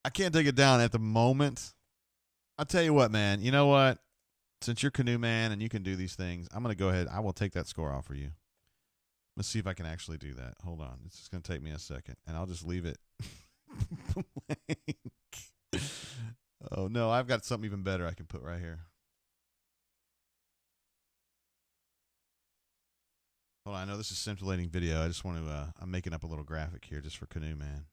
I can't take it down at the moment. I'll tell you what, man. You know what? Since you're Canoe Man and you can do these things, I'm going to go ahead. I will take that score off for you. Let's see if I can actually do that. Hold on. It's just going to take me a second, and I'll just leave it blank. Oh, no. I've got something even better I can put right here. Hold on. I know this is scintillating video. I just want to, I'm making up a little graphic here just for Canoe Man.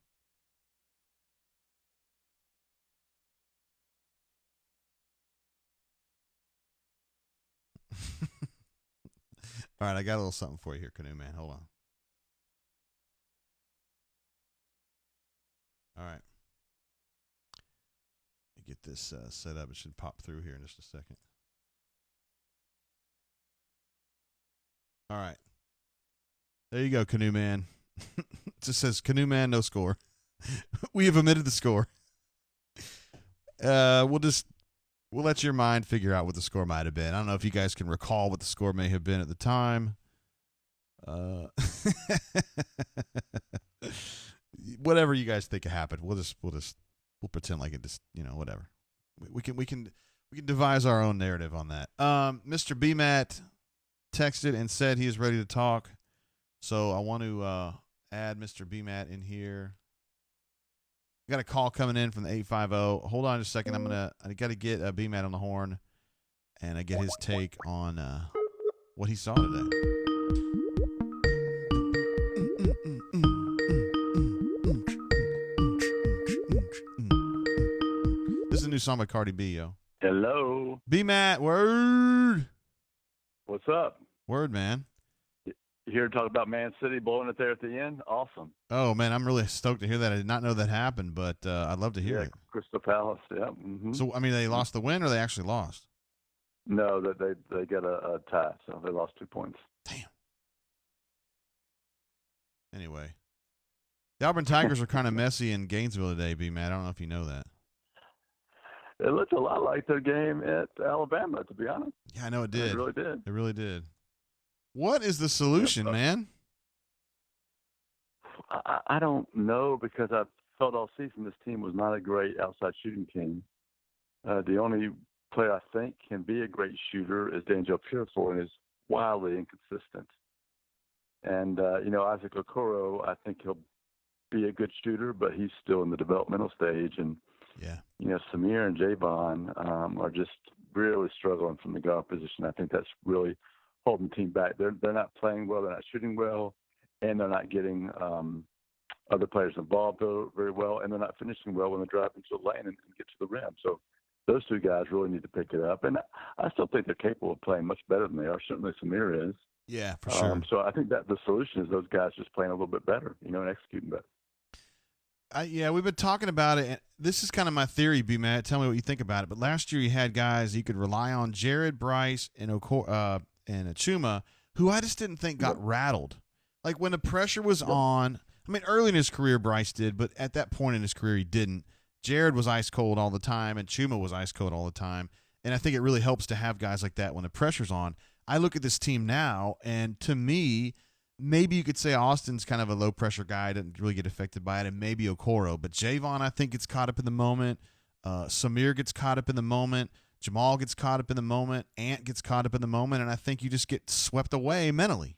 All right, I got a little something for you here, Canoe Man. Hold on. All right. Let me get this set up. It should pop through here in just a second. All right. There you go, Canoe Man. It just says, Canoe Man, no score. We have omitted the score. We'll let your mind figure out what the score might have been. I don't know if you guys can recall what the score may have been at the time. Whatever you guys think happened, we'll pretend like it just, whatever. We can devise our own narrative on that. Mr. BMAT texted and said he is ready to talk. So I want to add Mr. BMAT in here. We got a call coming in from the 850. Hold on just a second. I got to get BMAT on the horn, and I get his take on what he saw today. This is a new song by Cardi B, yo. Hello. BMAT, word. What's up? Word, man. You here to talk about Man City blowing it there at the end? Awesome. Oh, man, I'm really stoked to hear that. I did not know that happened, but I'd love to hear it. Crystal Palace, yeah. Mm-hmm. So, I mean, they lost the win or they actually lost? No, they got a tie, so they lost 2 points. Damn. Anyway. The Auburn Tigers are kind of messy in Gainesville today, B-Matt. I don't know if you know that. It looked a lot like their game at Alabama, to be honest. Yeah, I know it did. It really did. It really did. What is the solution, man? I don't know, because I felt all season this team was not a great outside shooting team. The only player I think can be a great shooter is D'Angelo Purifoy, and is wildly inconsistent. And, Isaac Okoro, I think he'll be a good shooter, but he's still in the developmental stage. And, Samir and Javon are just really struggling from the guard position. I think that's really holding the team back. They're not playing well, they're not shooting well, and they're not getting other players involved very well, and they're not finishing well when they drive into the lane and get to the rim. So those two guys really need to pick it up. And I still think they're capable of playing much better than they are. Certainly Samir is. Yeah, for sure. So I think that the solution is those guys just playing a little bit better, and executing better. Yeah, we've been talking about it. And this is kind of my theory, B. Matt. Tell me what you think about it. But last year you had guys you could rely on, Jared, Bryce, and and Achuma, who I just didn't think got rattled. Like when the pressure was on. I mean, early in his career, Bryce did, but at that point in his career, he didn't. Jared was ice cold all the time, and Chuma was ice cold all the time. And I think it really helps to have guys like that when the pressure's on. I look at this team now, and to me, maybe you could say Austin's kind of a low-pressure guy, doesn't really get affected by it, and maybe Okoro. But Javon, I think, gets caught up in the moment. Samir gets caught up in the moment. Jamal gets caught up in the moment. Ant gets caught up in the moment, and I think you just get swept away mentally.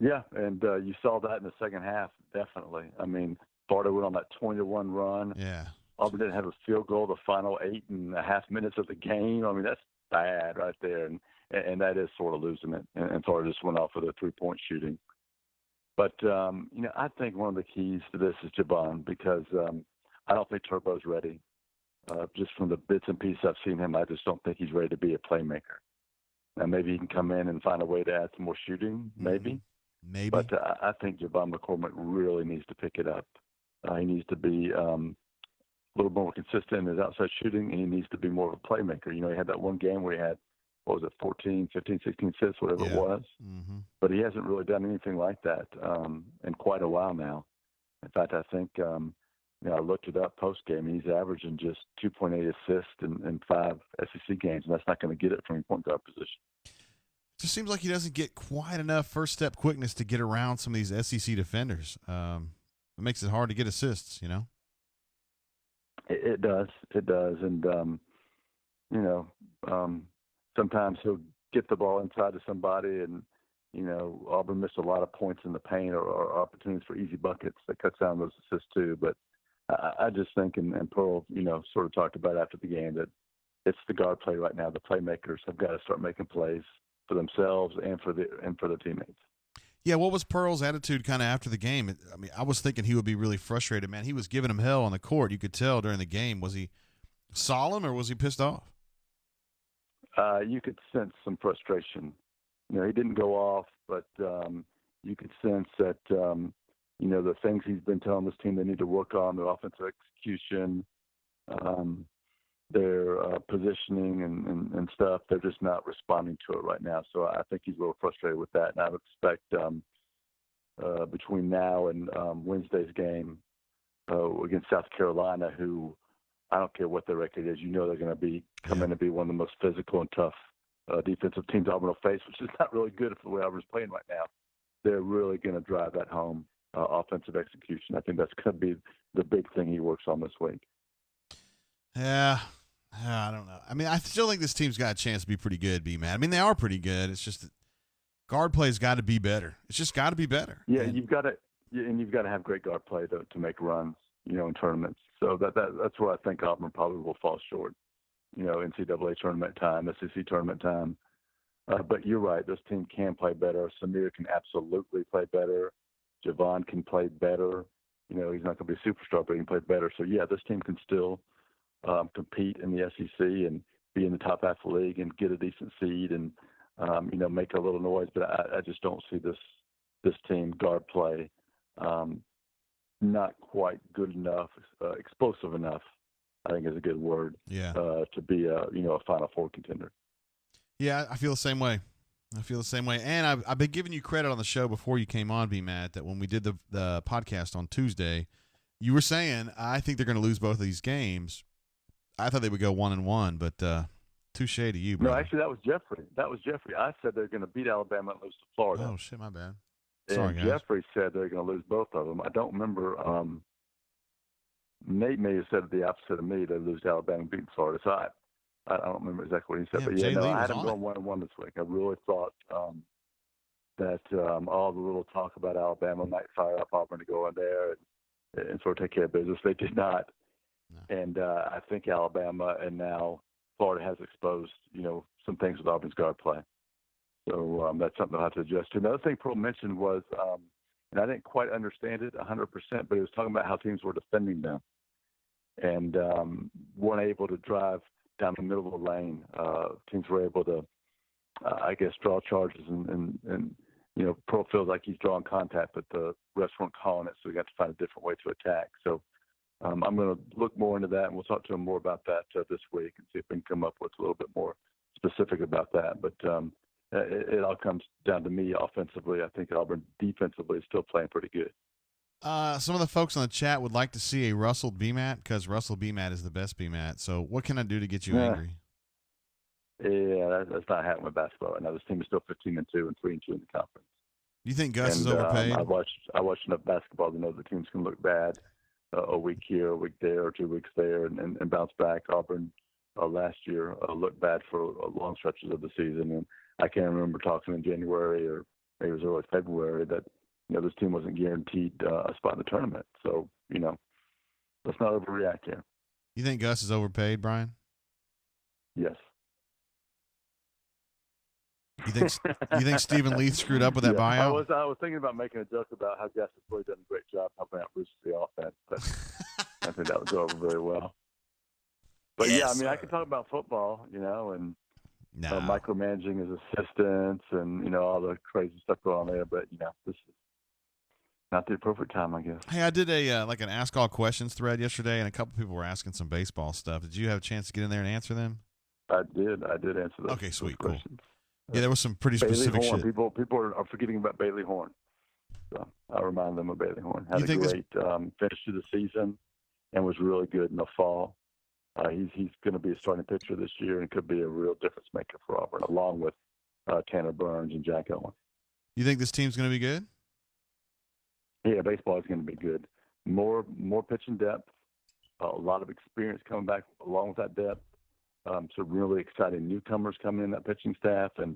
Yeah, and you saw that in the second half, definitely. I mean, Florida went on that 20-1 run. Yeah. Auburn didn't have a field goal the final 8.5 minutes of the game. I mean, that's bad right there. And that is sort of losing it. And Florida just went off with a three-point shooting. But, I think one of the keys to this is Javon because I don't think Turbo's ready. Just from the bits and pieces I've seen him, I just don't think he's ready to be a playmaker. Now, maybe he can come in and find a way to add some more shooting, maybe. Maybe. But I think Javon McCormick really needs to pick it up. He needs to be a little more consistent in his outside shooting, and he needs to be more of a playmaker. He had that one game where he had, 14, 15, 16 assists, whatever it was. Mm-hmm. But he hasn't really done anything like that in quite a while now. In fact, I think, I looked it up post-game, and he's averaging just 2.8 assists in 5 SEC games, and that's not going to get it from a point guard position. It just seems like he doesn't get quite enough first-step quickness to get around some of these SEC defenders. It makes it hard to get assists, It does. It does. And, sometimes he'll get the ball inside to somebody and, Auburn missed a lot of points in the paint or opportunities for easy buckets that cuts down those assists too. But I just think, and Pearl, sort of talked about after the game, that it's the guard play right now. The playmakers have got to start making plays for themselves and for their teammates. Yeah, what was Pearl's attitude kind of after the game? I mean, I was thinking he would be really frustrated, man. He was giving him hell on the court. You could tell during the game. Was he solemn or was he pissed off? You could sense some frustration. He didn't go off, but you could sense that, the things he's been telling this team they need to work on, their offensive execution, their positioning and stuff, they're just not responding to it right now. So I think he's a little frustrated with that. And I would expect between now and Wednesday's game against South Carolina, who I don't care what their record is, they're going to come in and be one of the most physical and tough defensive teams Auburn will face, which is not really good for the way Auburn's playing right now. They're really going to drive that home, offensive execution. I think that's going to be the big thing he works on this week. Yeah, I don't know. I mean, I still think this team's got a chance to be pretty good, B-Man. I mean, they are pretty good. It's just that guard play's got to be better. It's just got to be better. Yeah, you've got to have great guard play to make runs, in tournaments. So that's where I think Auburn probably will fall short. NCAA tournament time, SEC tournament time. But you're right. This team can play better. Samir can absolutely play better. Javon can play better. He's not going to be a superstar, but he can play better. So, yeah, this team can still compete in the SEC and be in the top half of the league and get a decent seed and, make a little noise. But I just don't see this team guard play not quite good enough, explosive enough, I think is a good word, to be a Final Four contender. Yeah, I feel the same way. And I've been giving you credit on the show before you came on, B-Matt, that when we did the podcast on Tuesday, you were saying, I think they're going to lose both of these games. I thought they would go 1-1, but touche to you, bro. No, actually, that was Jeffrey. I said they're going to beat Alabama and lose to Florida. Oh, shit, my bad. Sorry, guys. Jeffrey said they're going to lose both of them. I don't remember. Nate may have said the opposite of me. They lose to Alabama and beat Florida. So I don't remember exactly what he said. Yeah, but I had them going 1-1 this week. I really thought that all the little talk about Alabama might fire up Auburn to go in there and sort of take care of business. They did not. No. And I think Alabama and now Florida has exposed, some things with Auburn's guard play. So that's something I'll have to adjust to. Another thing Pearl mentioned was, and I didn't quite understand it 100%, but he was talking about how teams were defending them and weren't able to drive down the middle of the lane. Teams were able to, draw charges and Pro feels like he's drawing contact, but the refs weren't calling it, so we got to find a different way to attack. So I'm going to look more into that, and we'll talk to him more about that this week and see if we can come up with a little bit more specific about that. But it all comes down to me offensively. I think Auburn defensively is still playing pretty good. Some of the folks on the chat would like to see a Russell BMAT because Russell BMAT is the best BMAT. So what can I do to get you angry? Yeah, that's not happening with basketball right now. This team is still 15-2 and 3-2 in the conference. You think Gus is overpaid? I watched enough basketball to know the teams can look bad a week here, a week there, or 2 weeks there, and bounce back. Auburn last year looked bad for long stretches of the season, and I can't remember talking in January or maybe it was early February that this team wasn't guaranteed a spot in the tournament. So let's not overreact here. You think Gus is overpaid, Brian? Yes. You think Stephen Leith screwed up with that buyout? I was thinking about making a joke about how Gus has really done a great job helping out Bruce the offense, but I think that would go over very well. But yes, I can talk about football, and no. Micromanaging his assistants and all the crazy stuff going on there. But this is not the appropriate time, I guess. Hey, I did a an Ask All Questions thread yesterday, and a couple people were asking some baseball stuff. Did you have a chance to get in there and answer them? I did answer those. Okay, sweet, those cool. questions. Yeah, there was some pretty specific Horn. shit. People are forgetting about Bailey Horn. So I'll remind them of Bailey Horn. Had a great finish to the season and was really good in the fall. He's going to be a starting pitcher this year and could be a real difference maker for Auburn, along with Tanner Burns and Jack Owen. You think this team's going to be good? Yeah, baseball is going to be good. More pitching depth, a lot of experience coming back along with that depth. Some really exciting newcomers coming in that pitching staff, and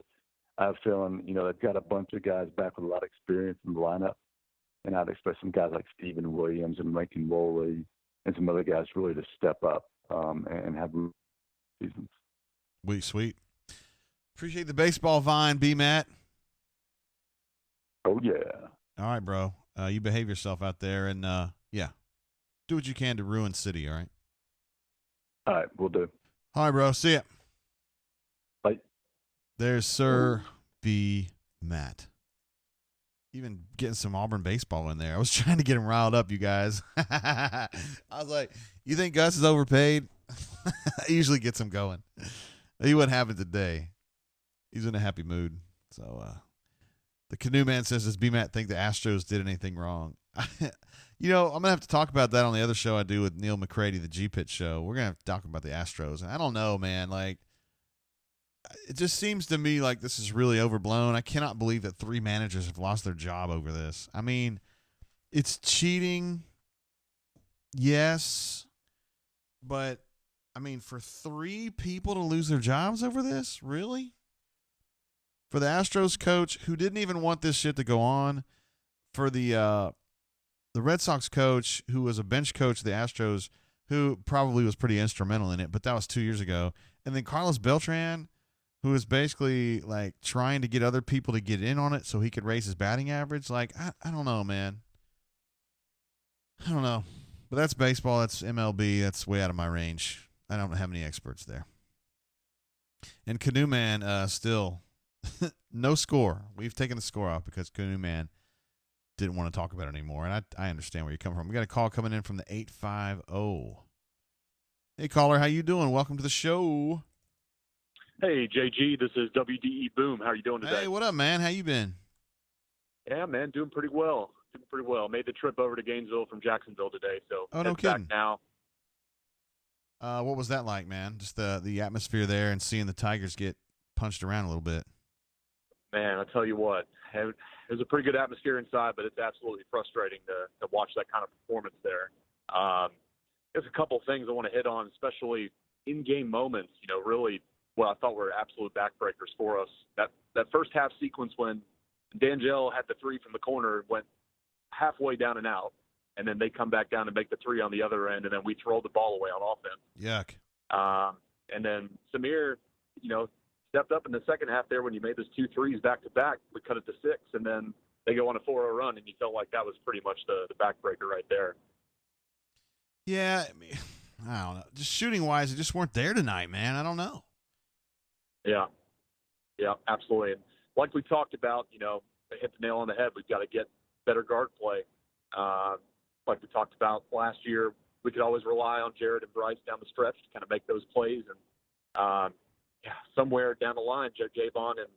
I have a feeling, they've got a bunch of guys back with a lot of experience in the lineup, and I'd expect some guys like Stephen Williams and Rankin Woley and some other guys really to step up and have seasons. Sweet. Appreciate the baseball vine, B-Matt. Oh, yeah. All right, bro. You behave yourself out there, and, do what you can to ruin City, all right? All right, we'll do. All right, bro. See ya. Bye. There's Sir B. Matt. Even getting some Auburn baseball in there. I was trying to get him riled up, you guys. I was like, you think Gus is overpaid? I usually gets him going. He wouldn't have it today. He's in a happy mood. So, the Canoe Man says, does B-Matt think the Astros did anything wrong? I'm going to have to talk about that on the other show I do with Neil McCready, the G-Pit show. We're going to have to talk about the Astros. And I don't know, man. Like, it just seems to me like this is really overblown. I cannot believe that 3 managers have lost their job over this. I mean, it's cheating, yes. But, I mean, for 3 people to lose their jobs over this? Really? For the Astros coach who didn't even want this shit to go on. For the Red Sox coach who was a bench coach of the Astros who probably was pretty instrumental in it, but that was 2 years ago. And then Carlos Beltran, who was basically like trying to get other people to get in on it so he could raise his batting average. Like, I don't know, man. I don't know. But that's baseball. That's MLB. That's way out of my range. I don't have any experts there. And Canoe Man still no score. We've taken the score off because Canoe Man didn't want to talk about it anymore. And I understand where you're coming from. We got a call coming in from the 850. Hey, caller, how you doing? Welcome to the show. Hey, JG, this is WDE Boom. How are you doing today? Hey, what up, man? How you been? Yeah, man, doing pretty well. Made the trip over to Gainesville from Jacksonville today, so no kidding. Back now. What was that like, man? Just the atmosphere there and seeing the Tigers get punched around a little bit. Man, I tell you what, it was a pretty good atmosphere inside, but it's absolutely frustrating to watch that kind of performance there. There's a couple things I want to hit on, especially in-game moments, really what I thought were absolute backbreakers for us. That first half sequence when D'Angelo had the 3 from the corner, went halfway down and out, and then they come back down and make the 3 on the other end, and then we throw the ball away on offense. Yuck. And then Samir, stepped up in the second half there when you made those 2 threes back-to-back. We cut it to 6, and then they go on a 4-0 run, and you felt like that was pretty much the backbreaker right there. Yeah, I mean, I don't know. Just shooting-wise, they just weren't there tonight, man. I don't know. Yeah, absolutely. And like we talked about, hit the nail on the head. We've got to get better guard play. Like we talked about last year, we could always rely on Jared and Bryce down the stretch to kind of make those plays. And somewhere down the line, Javon and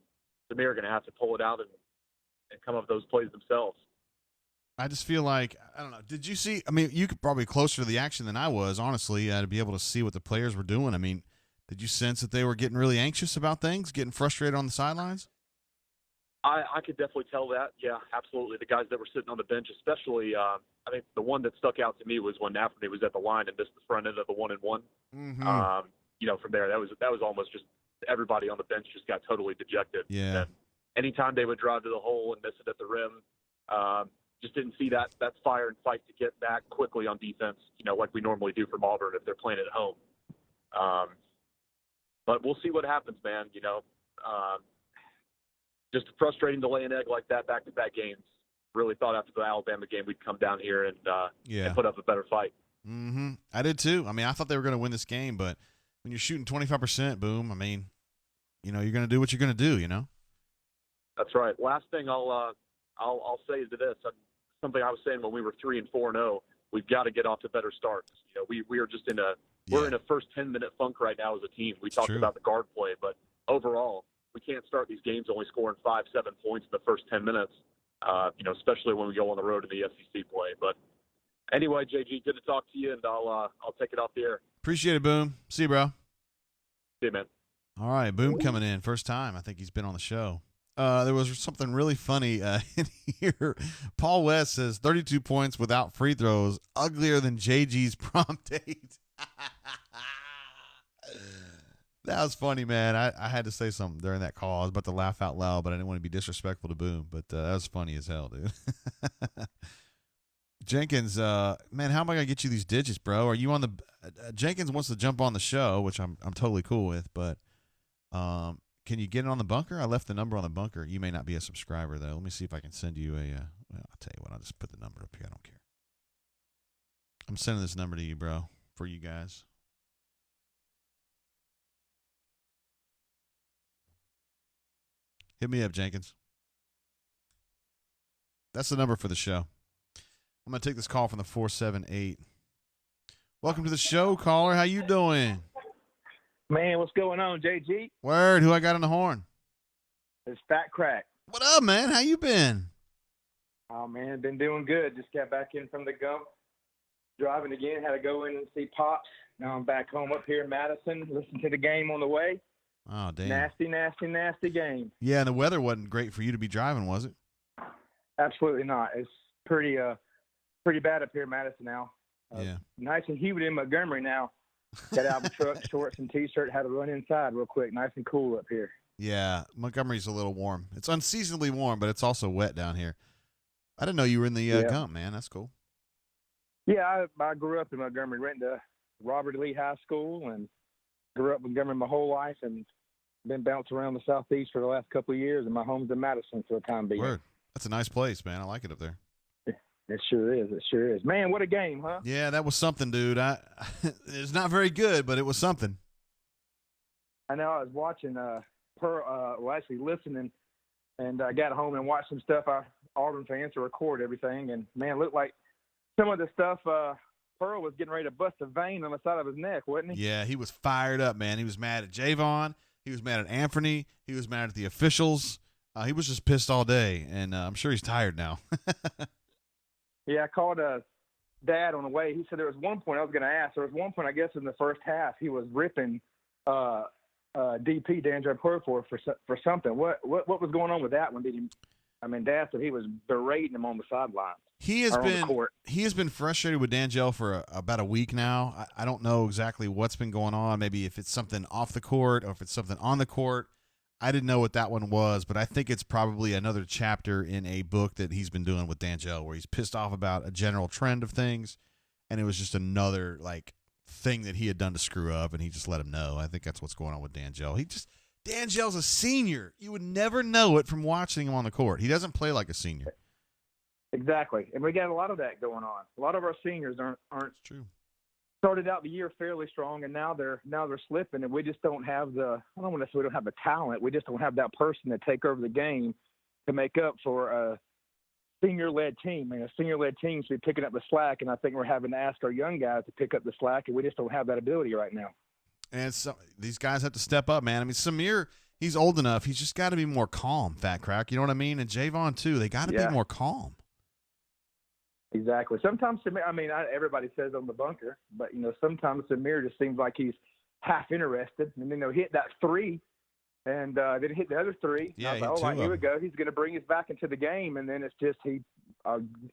Samir are going to have to pull it out and come up with those plays themselves. I just feel like, I don't know. Did you see? I mean, you could probably closer to the action than I was, honestly, to be able to see what the players were doing. I mean, did you sense that they were getting really anxious about things, getting frustrated on the sidelines? I could definitely tell that. Yeah, absolutely. The guys that were sitting on the bench, especially, I think the one that stuck out to me was when Anthony was at the line and missed the front end of the 1-and-1. Mm-hmm. From there, that was almost just everybody on the bench just got totally dejected. Yeah. And anytime they would drive to the hole and miss it at the rim, just didn't see that fire and fight to get back quickly on defense, like we normally do from Auburn if they're playing at home. But we'll see what happens, man. Just frustrating to lay an egg like that back-to-back games. Really thought after the Alabama game we'd come down here and put up a better fight. Mm-hmm. I did too. I mean, I thought they were going to win this game, but when you're shooting 25%, boom, I mean, you're going to do what you're going to do, That's right. Last thing I'll say is this. Something I was saying when we were 3-4-0, we've got to get off to better starts. We are just we're in a first 10-minute funk right now as a team. We talked about the guard play, but overall, we can't start these games only scoring 5-7 points in the first 10 minutes, especially when we go on the road in the SEC play. But anyway, JG, good to talk to you, and I'll take it off the air. Appreciate it, Boom. See you, bro. See you, man. All right, Boom coming in. First time I think he's been on the show. There was something really funny in here. Paul West says 32 points without free throws, uglier than JG's prom date. That was funny, man. I had to say something during that call. I was about to laugh out loud, but I didn't want to be disrespectful to Boom. But that was funny as hell, dude. Jenkins, man, how am I gonna get you these digits, bro? Are you on the? Jenkins wants to jump on the show, which I'm totally cool with. But can you get it on the bunker? I left the number on the bunker. You may not be a subscriber though. Let me see if I can send you a. Well, I'll tell you what. I'll just put the number up here. I don't care. I'm sending this number to you, bro, for you guys. Hit me up, Jenkins. That's the number for the show. I'm going to take this call from the 478. Welcome to the show, caller. How you doing? Man, what's going on, JG? Word. Who I got on the horn? It's Fat Crack. What up, man? How you been? Oh, man, been doing good. Just got back in from the Gump. Driving again. Had to go in and see Pops. Now I'm back home up here in Madison. Listen to the game on the way. Oh, damn. Nasty game. Yeah, and the weather wasn't great for you to be driving, was it? Absolutely not. It's pretty bad up here in Madison now. Yeah. Nice and humid in Montgomery now. Got out of the truck, shorts and T-shirt, had to run inside real quick. Nice and cool up here. Yeah, Montgomery's a little warm. It's unseasonably warm, but it's also wet down here. I didn't know you were in the Gump, man. That's cool. Yeah, I grew up in Montgomery, went to Robert Lee High School, and grew up in Montgomery my whole life, and been bounced around the Southeast for the last couple of years, and my home's in Madison for the time being. Word. That's a nice place, man. I like it up there. It sure is. It sure is. Man, what a game, huh? Yeah, that was something, dude. It's not very good, but it was something. I know. I was watching, actually listening, and I got home and watched some stuff. Auburn fans to record everything, and man, it looked like some of the stuff. Pearl was getting ready to bust a vein on the side of his neck, wasn't he? Yeah, he was fired up, man. He was mad at Javon. He was mad at Anthony. He was mad at the officials. He was just pissed all day, and I'm sure he's tired now. Yeah, I called Dad on the way. He said there was one point I was going to ask. There was one point, I guess, in the first half, he was ripping DP DeAndre Purfor for something. What was going on with that one? Dad said he was berating him on the sidelines. He has been frustrated with D'Angelo for about a week now. I don't know exactly what's been going on. Maybe if it's something off the court or if it's something on the court. I didn't know what that one was, but I think it's probably another chapter in a book that he's been doing with D'Angelo where he's pissed off about a general trend of things, and it was just another thing that he had done to screw up, and he just let him know. I think that's what's going on with D'Angelo. D'Angelo's a senior. You would never know it from watching him on the court. He doesn't play like a senior. Exactly, and we got a lot of that going on. A lot of our seniors aren't It's true. Started out the year fairly strong, and now they're slipping, and we just don't have I don't want to say we don't have the talent. We just don't have that person to take over the game to make up for a senior-led team. And a senior-led team should be picking up the slack, and I think we're having to ask our young guys to pick up the slack, and we just don't have that ability right now. And so these guys have to step up, man. I mean, Samir, he's old enough. He's just got to be more calm, Fat Crack. You know what I mean? And Javon, too. They got to be more calm. Exactly. Sometimes Samir, everybody says on the bunker, but, sometimes Samir just seems like he's half interested. And, hit that three and then hit the other three. Yeah, I was like, here we go. He's going to bring us back into the game. And then it's just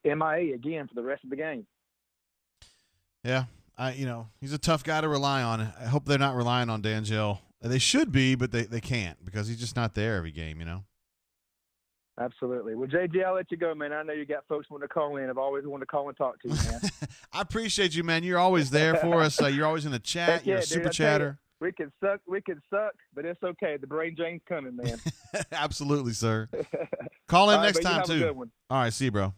MIA again for the rest of the game. Yeah. He's a tough guy to rely on. I hope they're not relying on D'Angelo. They should be, but they can't because he's just not there every game, Absolutely. Well, JG, I'll let you go, man. I know you got folks wanting to call in. I've always wanted to call and talk to you, man. I appreciate you, man. You're always there for us. You're always in the chat. You're a super chatter. We can suck, but it's okay. The brain drain's coming, man. Absolutely, sir. Call in next time, too. All right, see you, bro.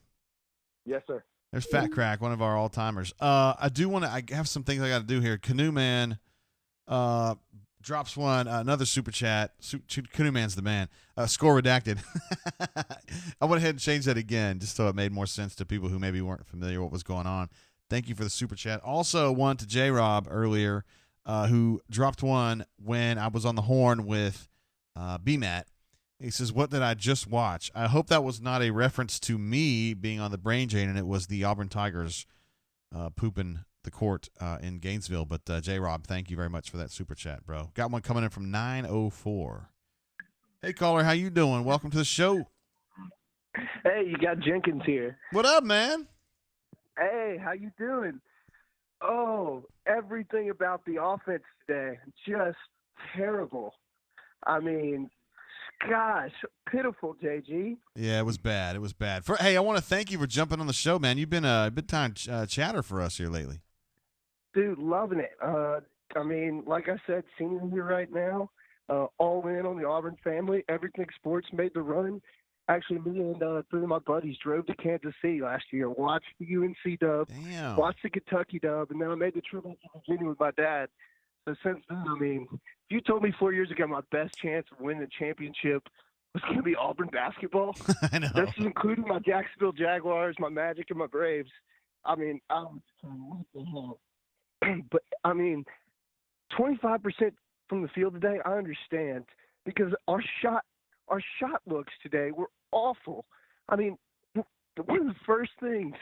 Yes, sir. There's Fat Crack, one of our all-timers. I have some things I got to do here. Canoe Man drops one, another super chat. Canoe Man's the man. Score redacted. I went ahead and changed that again just so it made more sense to people who maybe weren't familiar with what was going on. Thank you for the super chat. Also, one to J-Rob earlier, who dropped one when I was on the horn with B-Matt. He says, what did I just watch? I hope that was not a reference to me being on the brain drain and it was the Auburn Tigers pooping the court in Gainesville. But, J-Rob, thank you very much for that super chat, bro. Got one coming in from 904. Hey, caller, how you doing? Welcome to the show. Hey, you got Jenkins here. What up, man? Hey, how you doing? Oh, everything about the offense today, just terrible. I mean, gosh, pitiful, JG. Yeah, it was bad. It was bad. Hey, I want to thank you for jumping on the show, man. You've been a big-time chatter for us here lately. Dude, loving it. I mean, like I said, senior year right now, all in on the Auburn family. Everything sports made the run. Actually, me and three of my buddies drove to Kansas City last year, watched the UNC dub, watched the Kentucky dub, and then I made the trip to Virginia with my dad. So since then, I mean, if you told me 4 years ago my best chance of winning the championship was going to be Auburn basketball, I know. this is including my Jacksonville Jaguars, my Magic, and my Braves. I mean, I was what the hell? But, I mean, 25% from the field today, I understand, because our shot looks today were awful. I mean, one of the first things,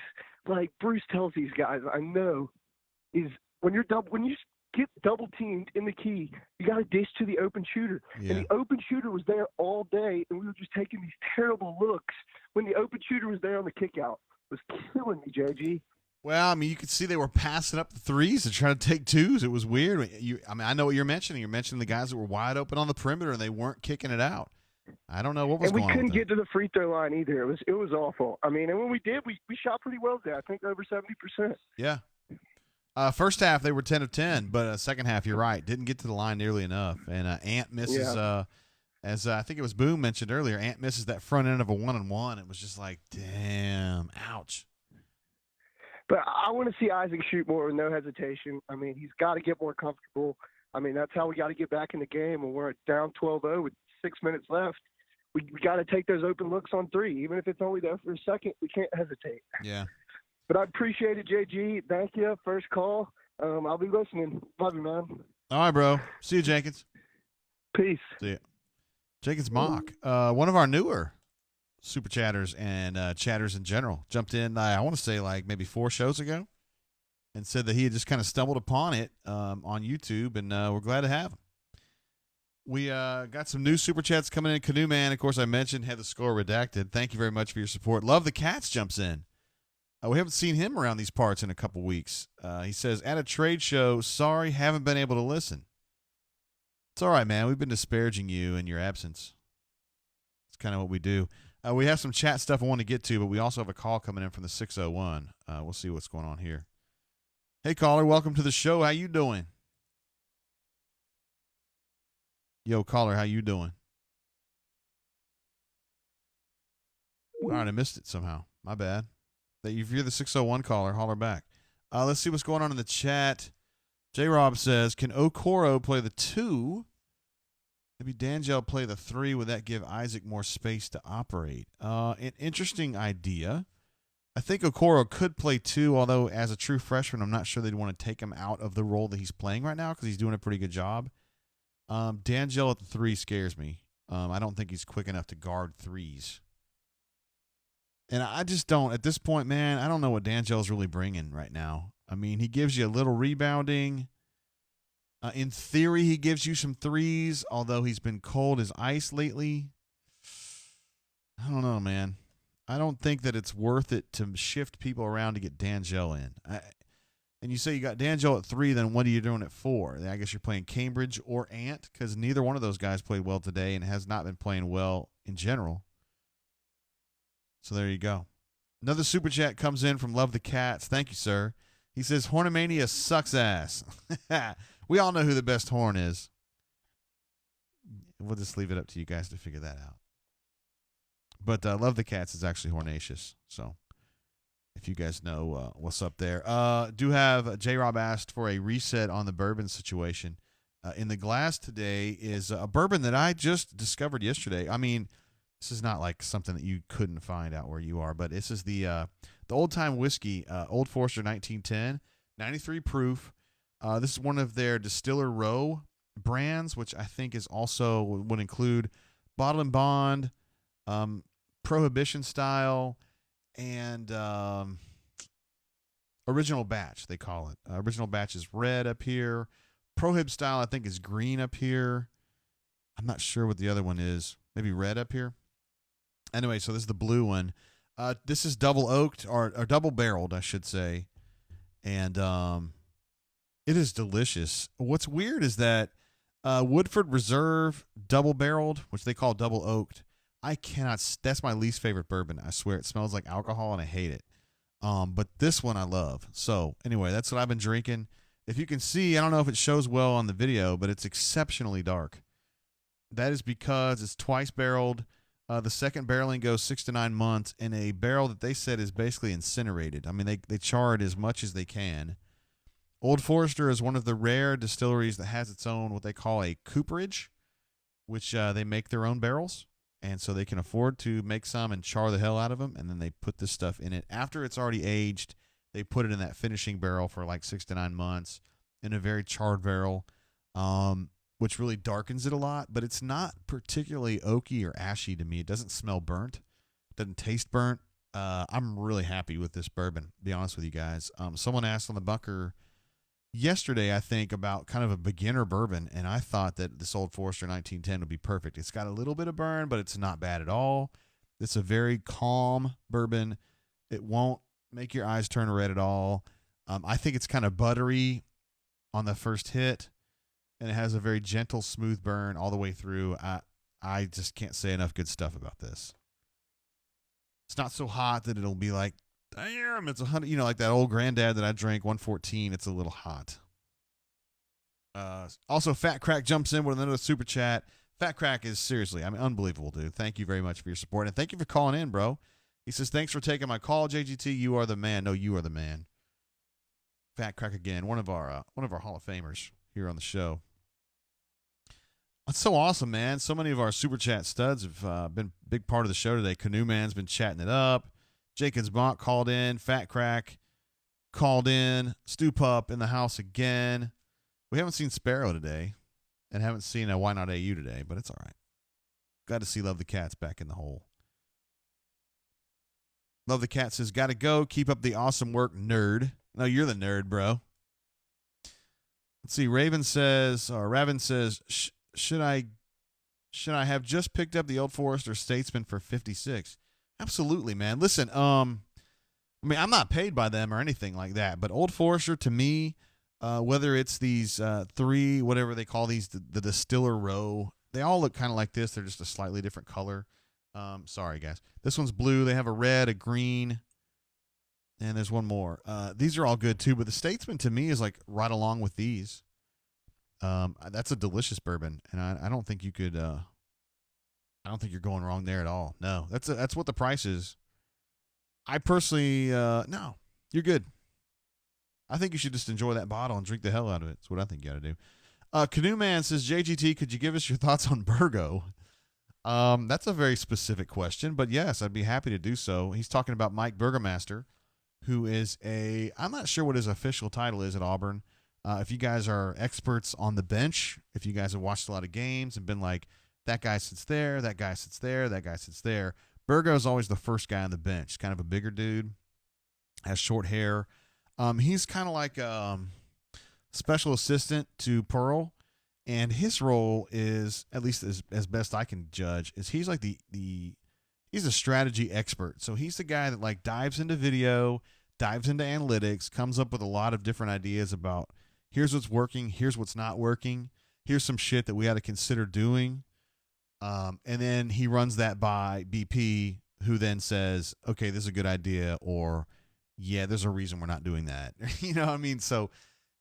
like Bruce tells these guys, I know, is when you get double teamed in the key, you got to dish to the open shooter. Yeah. And the open shooter was there all day, and we were just taking these terrible looks when the open shooter was there on the kickout. It was killing me, JG. Well, I mean, you could see they were passing up the threes and trying to take twos. It was weird. I know what you're mentioning. You're mentioning the guys that were wide open on the perimeter, and they weren't kicking it out. I don't know what was going on. And we couldn't get to the free throw line either. It was awful. I mean, and when we did, we shot pretty well there. I think over 70%. Yeah. First half, they were 10 of 10, but second half, you're right, didn't get to the line nearly enough. And Ant misses, as I think it was Boone mentioned earlier, Ant misses that front end of a one-on-one. It was just like, damn, ouch. But I want to see Isaac shoot more with no hesitation. I mean, he's got to get more comfortable. I mean, that's how we got to get back in the game when we're down 12-0 with 6 minutes left. We got to take those open looks on three. Even if it's only there for a second, we can't hesitate. Yeah. But I appreciate it, JG. Thank you. First call. I'll be listening. Love you, man. All right, bro. See you, Jenkins. Peace. See ya. Jenkins Mock, one of our newer super chatters and chatters in general, jumped in, I want to say like maybe 4 shows ago, and said that he had just kind of stumbled upon it on YouTube, and we're glad to have him. We got some new super chats coming in. Canoe Man, of course, I mentioned, had the score redacted. Thank you very much for your support. Love the Cats jumps in. We haven't seen him around these parts in a couple weeks. He says, at a trade show, sorry, haven't been able to listen. It's all right, man. We've been disparaging you in your absence. It's kind of what we do. We have some chat stuff I want to get to, but we also have a call coming in from the 601. We'll see what's going on here. Hey, caller, welcome to the show. How you doing? Yo, caller, how you doing? All right, I missed it somehow. My bad. If you're the 601 caller, holler back. Let's see what's going on in the chat. J-Rob says, can Okoro play the 2? Maybe D'Angelo play the 3. Would that give Isaac more space to operate? An interesting idea. I think Okoro could play 2, although as a true freshman, I'm not sure they'd want to take him out of the role that he's playing right now because he's doing a pretty good job. D'Angelo at the 3 scares me. I don't think he's quick enough to guard 3s. And I just don't, at this point, man, I don't know what D'Angelo's really bringing right now. I mean, he gives you a little rebounding. In theory, he gives you some 3s, although he's been cold as ice lately. I don't know, man. I don't think that it's worth it to shift people around to get D'Angelo in. And you say you got D'Angelo at 3, then what are you doing at 4? I guess you're playing Cambridge or Ant because neither one of those guys played well today and has not been playing well in general. So there you go. Another super chat comes in from Love the Cats. Thank you, sir. He says, Hornomania sucks ass. We all know who the best horn is. We'll just leave it up to you guys to figure that out. But Love the Cats is actually Hornacious. So if you guys know what's up there. Do have J-Rob asked for a reset on the bourbon situation. In the glass today is a bourbon that I just discovered yesterday. I mean, this is not like something that you couldn't find out where you are, but this is the old-time whiskey, Old Forester 1910, 93 proof. This is one of their Distiller Row brands, which I think is also would include Bottle and Bond, Prohibition style, and Original Batch, they call it. Original Batch is red up here. Prohib style, I think, is green up here. I'm not sure what the other one is. Maybe red up here. Anyway, so this is the blue one. This is double oaked or double barreled, I should say. And it is delicious. What's weird is that Woodford Reserve double barreled, which they call double oaked, I cannot. That's my least favorite bourbon. I swear it smells like alcohol and I hate it. But this one I love. So anyway, that's what I've been drinking. If you can see, I don't know if it shows well on the video, but it's exceptionally dark. That is because it's twice barreled. The second barreling goes 6 to 9 months in a barrel that they said is basically incinerated. I mean, they char it as much as they can. Old Forester is one of the rare distilleries that has its own what they call a cooperage, which they make their own barrels. And so they can afford to make some and char the hell out of them. And then they put this stuff in it. After it's already aged, they put it in that finishing barrel for like 6 to 9 months in a very charred barrel, which really darkens it a lot. But it's not particularly oaky or ashy to me. It doesn't smell burnt. It doesn't taste burnt. I'm really happy with this bourbon, to be honest with you guys. Someone asked on the bunker yesterday, I think, about kind of a beginner bourbon, and I thought that this Old Forester 1910 would be perfect. It's got a little bit of burn, but it's not bad at all. It's a very calm bourbon. It won't make your eyes turn red at all. I think it's kind of buttery on the first hit, and it has a very gentle, smooth burn all the way through. I just can't say enough good stuff about this. It's not so hot that it'll be like, damn, it's 100, like that old granddad that I drank, 114. It's a little hot. Also, Fat Crack jumps in with another super chat. Fat Crack is seriously, I mean, unbelievable, dude. Thank you very much for your support, and thank you for calling in, bro. He says, thanks for taking my call, JGT. You are the man. No, you are the man. Fat Crack again, one of our Hall of Famers here on the show. That's so awesome, man. So many of our super chat studs have been a big part of the show today. Canoe Man's been chatting it up. Jacobs Bonk called in. Fat Crack called in. Stu Pup in the house again. We haven't seen Sparrow today and haven't seen a Why Not AU today, but it's all right. Glad to see Love the Cats back in the hole. Love the Cat says, gotta go. Keep up the awesome work, nerd. No, you're the nerd, bro. Let's see. Raven says, should I have just picked up the Old Forester Statesman for 56? Absolutely, man. Listen, I mean, I'm not paid by them or anything like that, but Old Forester to me, whether it's these 3, whatever they call these, the Distiller Row, they all look kind of like this. They're just a slightly different color. Sorry, guys. This one's blue. They have a red, a green, and there's one more. These are all good too, but the Statesman to me is like right along with these. That's a delicious bourbon, and I don't think you could. I don't think you're going wrong there at all. No, that's what the price is. I personally, no, you're good. I think you should just enjoy that bottle and drink the hell out of it. That's what I think you got to do. Canoe Man says, JGT, could you give us your thoughts on Burgo? That's a very specific question, but yes, I'd be happy to do so. He's talking about Mike Burgomaster, who is I'm not sure what his official title is at Auburn. If you guys are experts on the bench, if you guys have watched a lot of games and been like, that guy sits there, that guy sits there, that guy sits there, Burgo is always the first guy on the bench. Kind of a bigger dude, has short hair. He's kind of like special assistant to Pearl, and his role is, at least as best I can judge, is he's like he's a strategy expert. So he's the guy that like dives into video, dives into analytics, comes up with a lot of different ideas about here's what's working, here's what's not working, here's some shit that we ought to consider doing. And then he runs that by BP, who then says, okay, this is a good idea, or yeah, there's a reason we're not doing that. You know what I mean? So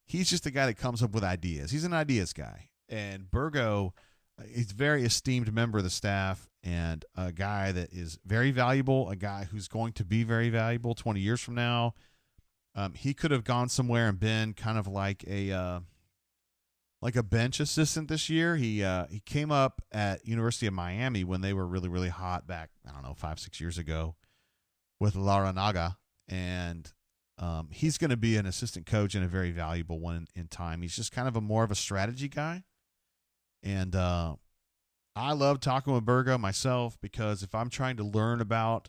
he's just the guy that comes up with ideas. He's an ideas guy. And Burgo is a very esteemed member of the staff and a guy that is very valuable, a guy who's going to be very valuable 20 years from now. He could have gone somewhere and been kind of like a bench assistant this year. He came up at University of Miami when they were really, really hot back, 5-6 years ago with Laranaga. And he's going to be an assistant coach and a very valuable one in time. He's just kind of more of a strategy guy. And I love talking with Burgo myself, because if I'm trying to learn about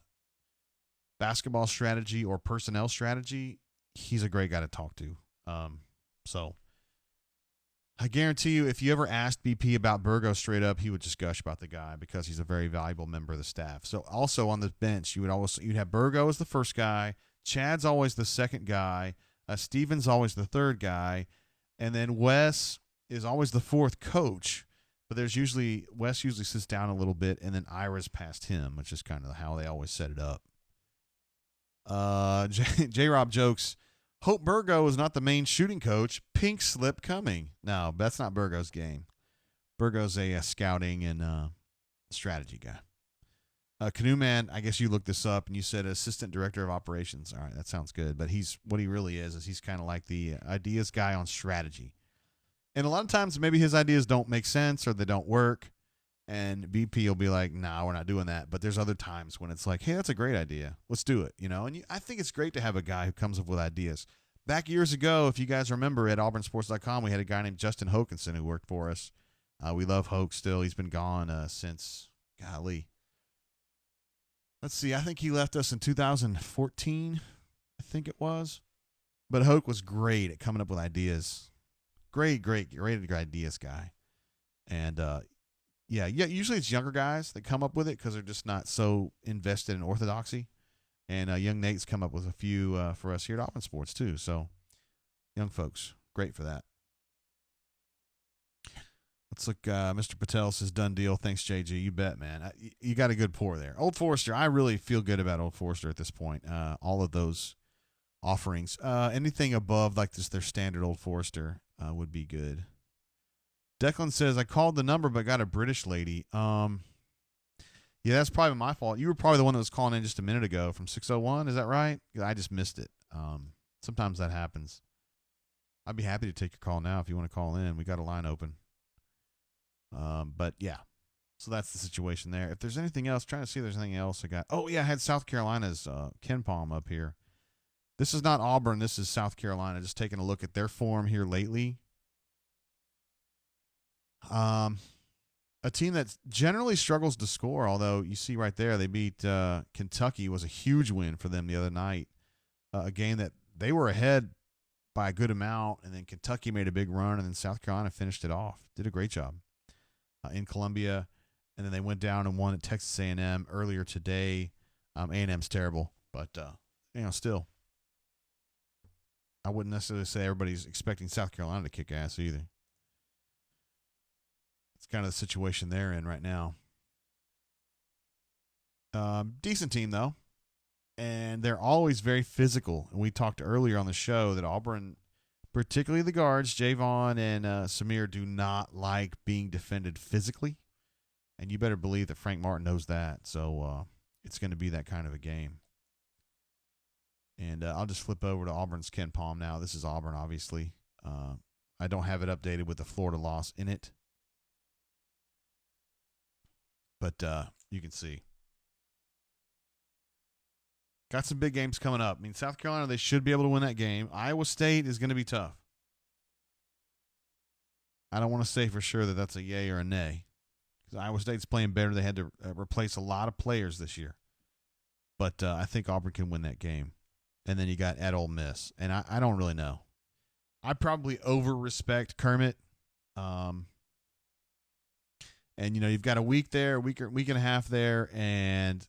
basketball strategy or personnel strategy, he's a great guy to talk to. So I guarantee you, if you ever asked BP about Burgo straight up, he would just gush about the guy because he's a very valuable member of the staff. So also on the bench, you'd have Burgo as the first guy, Chad's always the second guy, Steven's always the third guy, and then Wes is always the fourth coach. But Wes usually sits down a little bit, and then Ira's past him, which is kind of how they always set it up. J-Rob jokes, hope Burgo is not the main shooting coach. Pink slip coming. No, that's not Burgo's game. Burgo's a scouting and strategy guy. Canoe Man, I guess you looked this up and you said assistant director of operations. All right, that sounds good. But what he really is he's kind of like the ideas guy on strategy. And a lot of times maybe his ideas don't make sense or they don't work. And BP will be like, nah, we're not doing that. But there's other times when it's like, hey, that's a great idea. Let's do it. And I think it's great to have a guy who comes up with ideas. Back years ago, if you guys remember, at auburnsports.com, we had a guy named Justin Hokanson who worked for us. We love Hoke still. He's been gone since, golly. Let's see. I think he left us in 2014, I think it was. But Hoke was great at coming up with ideas. Great ideas guy. And, yeah, usually it's younger guys that come up with it because they're just not so invested in orthodoxy. And young Nate's come up with a few for us here at Auburn Sports, too. So, young folks, great for that. Let's look. Mr. Patel says, done deal. Thanks, JG. You bet, man. You got a good pour there. Old Forester, I really feel good about Old Forester at this point. All of those offerings. Anything above like this, their standard Old Forester would be good. Declan says, I called the number but got a British lady. Yeah, that's probably my fault. You were probably the one that was calling in just a minute ago from 601. Is that right? I just missed it. Sometimes that happens. I'd be happy to take your call now if you want to call in. We got a line open. But yeah, so that's the situation there. If there's anything else, trying to see if there's anything else I got. Oh yeah, I had South Carolina's Ken Palm up here. This is not Auburn. This is South Carolina. Just taking a look at their form here lately. A team that generally struggles to score, although you see right there they beat Kentucky. Was a huge win for them the other night. A game that they were ahead by a good amount, and then Kentucky made a big run, and then South Carolina finished it off. Did a great job in Columbia, and then they went down and won at Texas A&M earlier today. A&M's terrible, but still, I wouldn't necessarily say everybody's expecting South Carolina to kick ass either. It's kind of the situation they're in right now. Decent team, though. And they're always very physical. And we talked earlier on the show that Auburn, particularly the guards, Javon and Samir, do not like being defended physically. And you better believe that Frank Martin knows that. So it's going to be that kind of a game. And I'll just flip over to Auburn's Ken Palm now. This is Auburn, obviously. I don't have it updated with the Florida loss in it. But you can see. Got some big games coming up. I mean, South Carolina, they should be able to win that game. Iowa State is going to be tough. I don't want to say for sure that that's a yay or a nay, because Iowa State's playing better. They had to replace a lot of players this year. But I think Auburn can win that game. And then you got at Ole Miss. And I don't really know. I probably over-respect Kermit. And, you've got a week there, week and a half there, and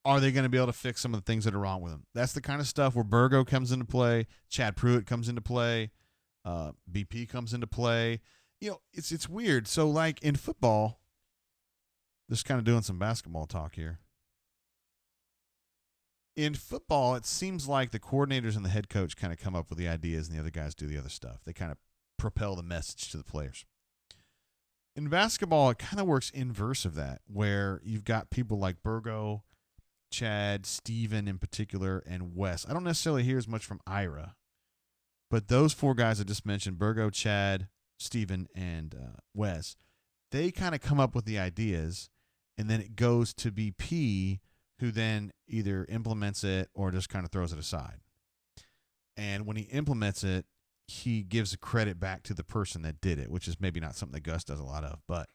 are they going to be able to fix some of the things that are wrong with him? That's the kind of stuff where Burgo comes into play, Chad Pruitt comes into play, BP comes into play. It's weird. So, like in football, just kind of doing some basketball talk here. In football, it seems like the coordinators and the head coach kind of come up with the ideas and the other guys do the other stuff. They kind of propel the message to the players. In basketball, it kind of works inverse of that, where you've got people like Burgo, Chad, Steven in particular, and Wes. I don't necessarily hear as much from Ira, but those four guys I just mentioned, Burgo, Chad, Steven, and Wes, they kind of come up with the ideas, and then it goes to BP, who then either implements it or just kind of throws it aside. And when he implements it, he gives the credit back to the person that did it, which is maybe not something that Gus does a lot of, but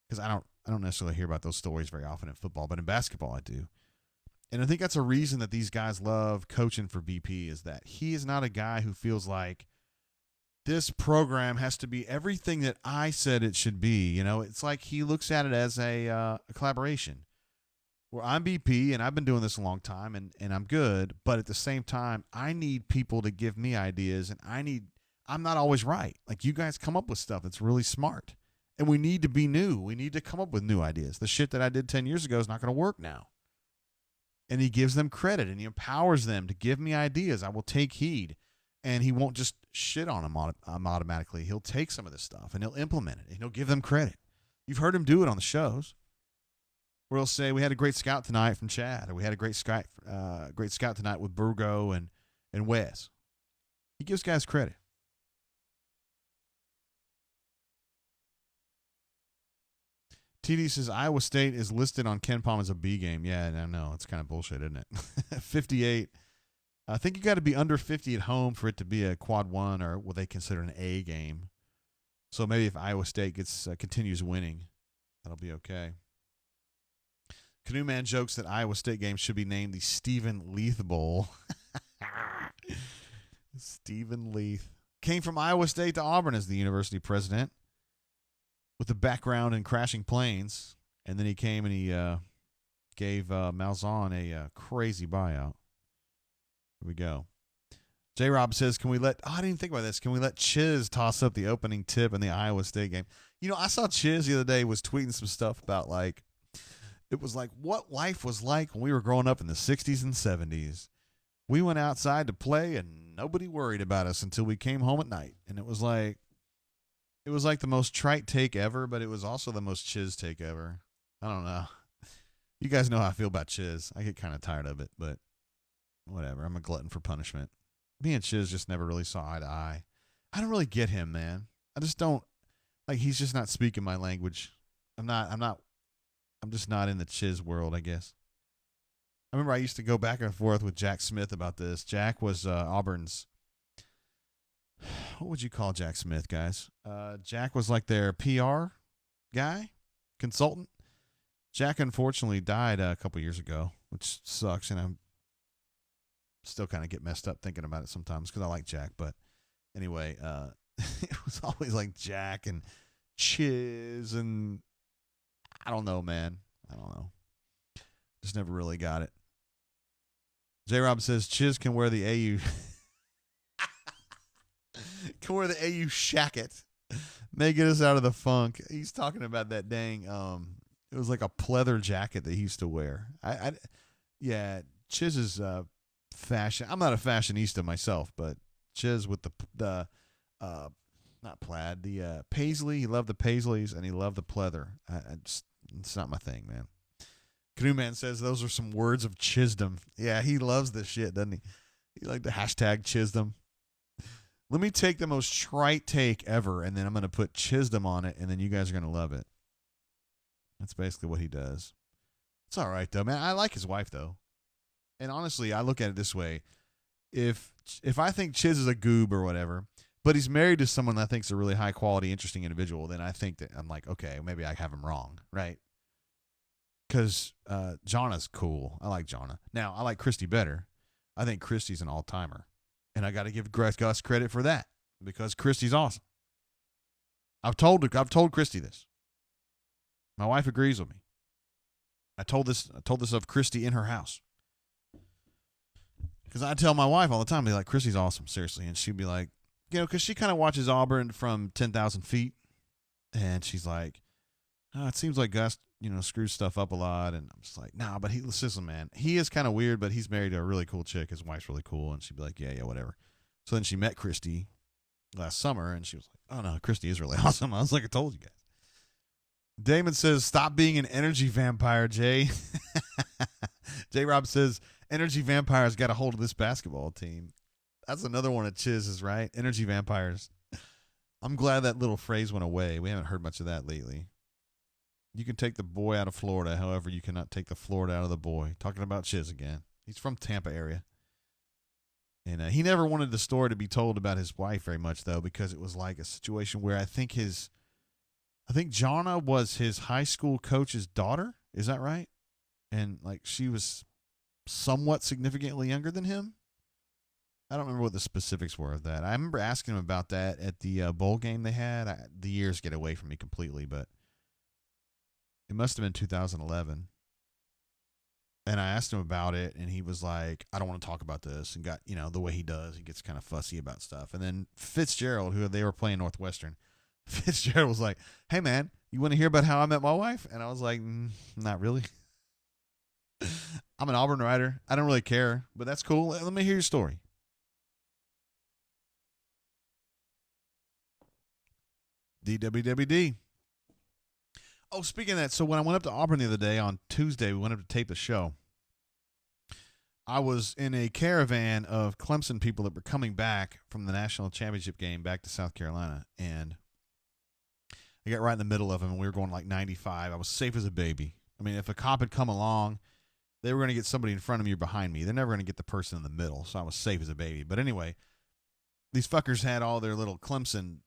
because I don't necessarily hear about those stories very often in football, but in basketball I do. And I think that's a reason that these guys love coaching for BP, is that he is not a guy who feels like this program has to be everything that I said it should be. It's like he looks at it as a collaboration. Where I'm BP, and I've been doing this a long time, and I'm good, but at the same time, I need people to give me ideas, and I'm not always right. Like, you guys come up with stuff that's really smart, and we need to be new. We need to come up with new ideas. The shit that I did 10 years ago is not going to work now. And he gives them credit, and he empowers them to give me ideas. I will take heed, and he won't just shit on them automatically. He'll take some of this stuff, and he'll implement it, and he'll give them credit. You've heard him do it on the shows, where he'll say, we had a great scout tonight from Chad, or we had a great scout tonight with Burgo and Wes. He gives guys credit. TD says Iowa State is listed on Ken Palm as a B game. Yeah, I know. It's kind of bullshit, isn't it? 58. I think you got to be under 50 at home for it to be a quad one, or what they consider an A game. So maybe if Iowa State continues winning, that'll be okay. Canoe Man jokes that Iowa State game should be named the Stephen Leith Bowl. Stephen Leith. Came from Iowa State to Auburn as the university president with a background in crashing planes. And then he came and he gave Malzahn a crazy buyout. Here we go. J-Rob says, I didn't even think about this. Can we let Chiz toss up the opening tip in the Iowa State game? I saw Chiz the other day was tweeting some stuff about, like, it was like what life was like when we were growing up in the 60s and 70s. We went outside to play and nobody worried about us until we came home at night. And it was like the most trite take ever, but it was also the most Chiz take ever. I don't know. You guys know how I feel about Chiz. I get kind of tired of it, but whatever. I'm a glutton for punishment. Me and Chiz just never really saw eye to eye. I don't really get him, man. I just don't, like, he's just not speaking my language. I'm just not in the Chiz world, I guess. I remember I used to go back and forth with Jack Smith about this. Jack was Auburn's, what would you call Jack Smith, guys? Jack was like their PR guy, consultant. Jack unfortunately died a couple years ago, which sucks, and I'm still kind of get messed up thinking about it sometimes because I like Jack. But anyway, it was always like Jack and Chiz, and I don't know, man. I don't know. Just never really got it. J-Rob says Chiz can wear the AU can wear the AU shacket. May get us out of the funk. He's talking about that dang it was like a pleather jacket that he used to wear. Yeah, Chiz is fashion. I'm not a fashionista myself, but Chiz with the not plaid, the paisley. He loved the paisleys and he loved the pleather. It's not my thing, man. Canoe Man says those are some words of chisdom. Yeah, he loves this shit, doesn't he? He like the hashtag chisdom. Let me take the most trite take ever, and then I'm going to put Chisholm on it, and then you guys are going to love it. That's basically what he does. It's all right, though, man. I like his wife, though. And honestly, I look at it this way. If I think Chiz is a goob or whatever, but he's married to someone that I think is a really high-quality, interesting individual, then I think that I'm like, okay, maybe I have him wrong, right? Because Jana's cool. I like Jana. Now, I like Christy better. I think Christy's an all-timer. And I got to give Gus credit for that because Christy's awesome. I've told Christy this. My wife agrees with me. I told this of Christy in her house. Because I tell my wife all the time, be like, Christy's awesome, seriously. And she'd be like, because she kind of watches Auburn from 10,000 feet. And she's like, oh, it seems like Gus, screws stuff up a lot. And I'm just like, nah, but listen, man, he is kind of weird, but he's married to a really cool chick. His wife's really cool. And she'd be like, yeah, whatever. So then she met Christy last summer, and she was like, oh, no, Christy is really awesome. I was like, I told you guys. Damon says, stop being an energy vampire, Jay. J-Rob says, energy vampires got a hold of this basketball team. That's another one of Chiz's, right? Energy vampires. I'm glad that little phrase went away. We haven't heard much of that lately. You can take the boy out of Florida. However, you cannot take the Florida out of the boy. Talking about Chiz again. He's from Tampa area. And he never wanted the story to be told about his wife very much, though, because it was like a situation where I think Jana was his high school coach's daughter. Is that right? And, she was somewhat significantly younger than him. I don't remember what the specifics were of that. I remember asking him about that at the bowl game they had. The years get away from me completely, but it must have been 2011. And I asked him about it, and he was like, I don't want to talk about this, and got, the way he does. He gets kind of fussy about stuff. And then Fitzgerald, who they were playing Northwestern, Fitzgerald was like, hey, man, you want to hear about how I met my wife? And I was like, not really. I'm an Auburn writer. I don't really care, but that's cool. Let me hear your story. DWWD. Oh, speaking of that, so when I went up to Auburn the other day on Tuesday, we went up to tape the show. I was in a caravan of Clemson people that were coming back from the national championship game back to South Carolina, and I got right in the middle of them, and we were going 95. I was safe as a baby. I mean, if a cop had come along, they were going to get somebody in front of me or behind me. They're never going to get the person in the middle, so I was safe as a baby. But anyway, these fuckers had all their little Clemson,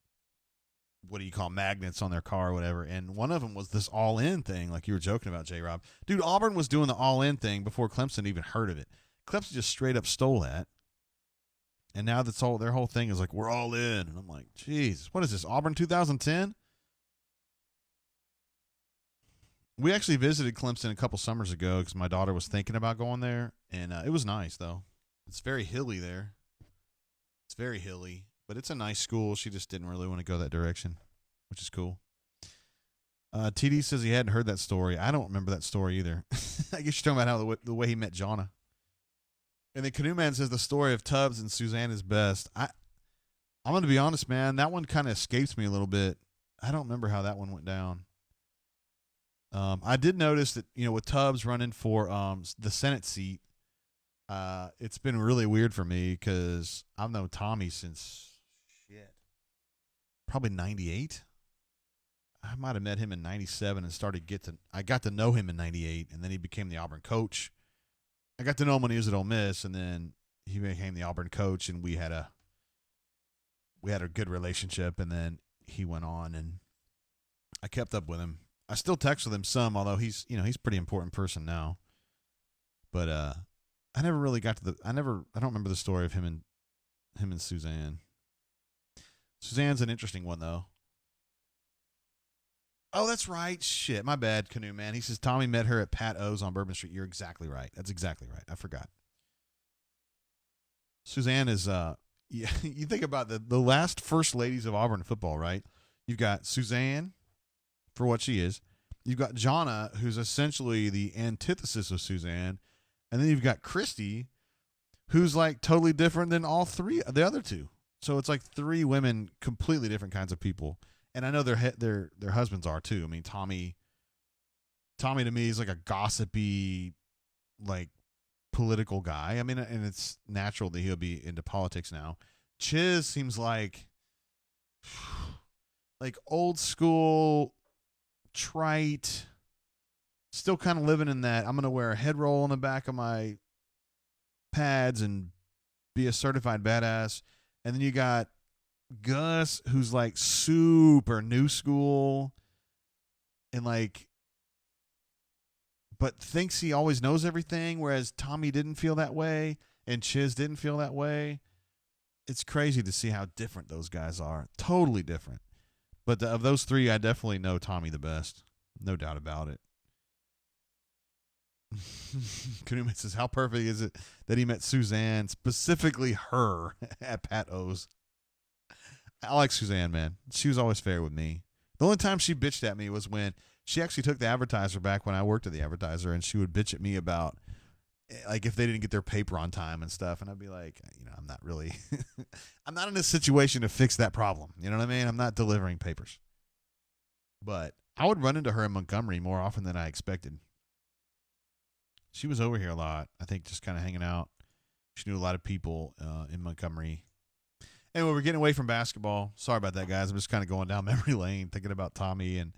what do you call, magnets on their car or whatever, and one of them was this all-in thing, like you were joking about, J-Rob. Dude, Auburn was doing the all-in thing before Clemson even heard of it. Clemson just straight up stole that, and now that's all. Their whole thing is like, we're all in, and I'm like, jeez, what is this, Auburn 2010? We actually visited Clemson a couple summers ago because my daughter was thinking about going there, and it was nice, though. It's very hilly there. It's very hilly. But it's a nice school. She just didn't really want to go that direction, which is cool. TD says he hadn't heard that story. I don't remember that story either. I guess you're talking about how the way he met Jana. And then Canoe Man says the story of Tubbs and Suzanne is best. I'm going to be honest, man. That one kind of escapes me a little bit. I don't remember how that one went down. I did notice that, with Tubbs running for the Senate seat, it's been really weird for me because I've known Tommy since probably 98. I might have met him in 97 and I got to know him in 98, and then he became the Auburn coach. I got to know him when he was at Ole Miss, and then he became the Auburn coach, and we had a good relationship, and then he went on, and I kept up with him. I still text with him some, although he's a pretty important person now. But I never really got to I don't remember the story of him and Suzanne. Suzanne's an interesting one, though. Oh, that's right. Shit, my bad, Canoe Man. He says Tommy met her at Pat O's on Bourbon Street. You're exactly right. That's exactly right. I forgot. Suzanne is you think about the last first ladies of Auburn football, right? You've got Suzanne, for what she is. You've got Jana, who's essentially the antithesis of Suzanne. And then you've got Christy, who's totally different than all three, the other two. So it's three women, completely different kinds of people. And I know their husbands are too. I mean, Tommy to me is a gossipy, political guy. I mean, and it's natural that he'll be into politics now. Chiz seems like old school, trite, still kind of living in that I'm going to wear a head roll on the back of my pads and be a certified badass. And then you got Gus, who's like super new school and like, but thinks he always knows everything, whereas Tommy didn't feel that way and Chiz didn't feel that way. It's crazy to see how different those guys are. Totally different. But of those three, I definitely know Tommy the best. No doubt about it. Kunuman says, how perfect is it that he met Suzanne, specifically her, at Pat O's? I like Suzanne, man. She was always fair with me. The only time she bitched at me was when she actually took the Advertiser back when I worked at the Advertiser, and she would bitch at me about, like, if they didn't get their paper on time and stuff. And I'd be like, I'm not really, I'm not in a situation to fix that problem. You know what I mean? I'm not delivering papers. But I would run into her in Montgomery more often than I expected. She was over here a lot, I think, just kind of hanging out. She knew a lot of people in Montgomery. Anyway, we're getting away from basketball. Sorry about that, guys. I'm just kind of going down memory lane, thinking about Tommy and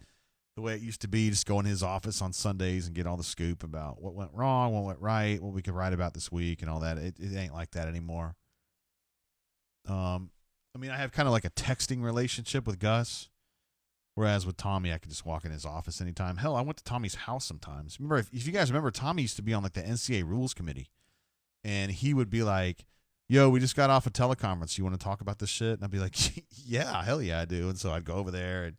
the way it used to be, just go in his office on Sundays and get all the scoop about what went wrong, what went right, what we could write about this week and all that. It ain't like that anymore. I have kind of like a texting relationship with Gus, whereas with Tommy, I could just walk in his office anytime. Hell, I went to Tommy's house sometimes. Remember, if you guys remember, Tommy used to be on like the NCAA rules committee, and he would be like, yo, we just got off a teleconference. You want to talk about this shit? And I'd be like, yeah, hell yeah, I do. And so I'd go over there, and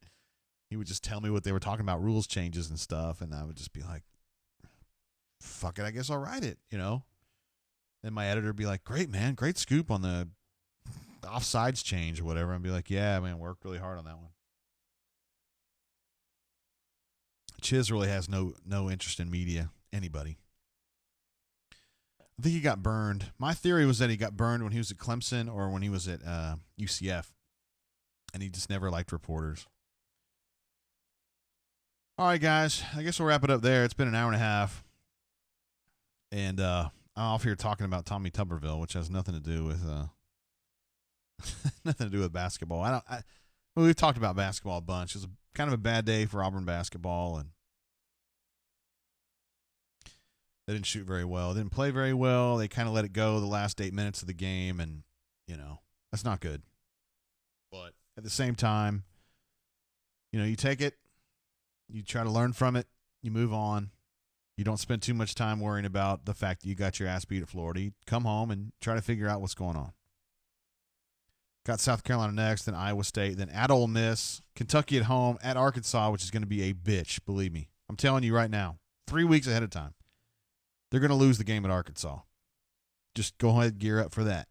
he would just tell me what they were talking about, rules changes and stuff, and I would just be like, fuck it, I guess I'll write it, Then my editor would be like, great, man, great scoop on the offsides change or whatever. I'd be like, yeah, man, worked really hard on that one. Chiz really has no interest in media, anybody. I think he got burned. My theory was that he got burned when he was at Clemson or when he was at UCF, and he just never liked reporters. All right, guys, I guess we'll wrap it up there. It's been an hour and a half, and I'm off here talking about Tommy Tuberville, which has nothing to do with basketball. We've talked about basketball a bunch. It was kind of a bad day for Auburn basketball, and they didn't shoot very well. They didn't play very well. They kind of let it go the last 8 minutes of the game, and, that's not good. But at the same time, you take it, you try to learn from it, you move on. You don't spend too much time worrying about the fact that you got your ass beat at Florida. You come home and try to figure out what's going on. Got South Carolina next, then Iowa State, then at Ole Miss, Kentucky at home, at Arkansas, which is going to be a bitch, believe me. I'm telling you right now, 3 weeks ahead of time. They're going to lose the game at Arkansas. Just go ahead and gear up for that.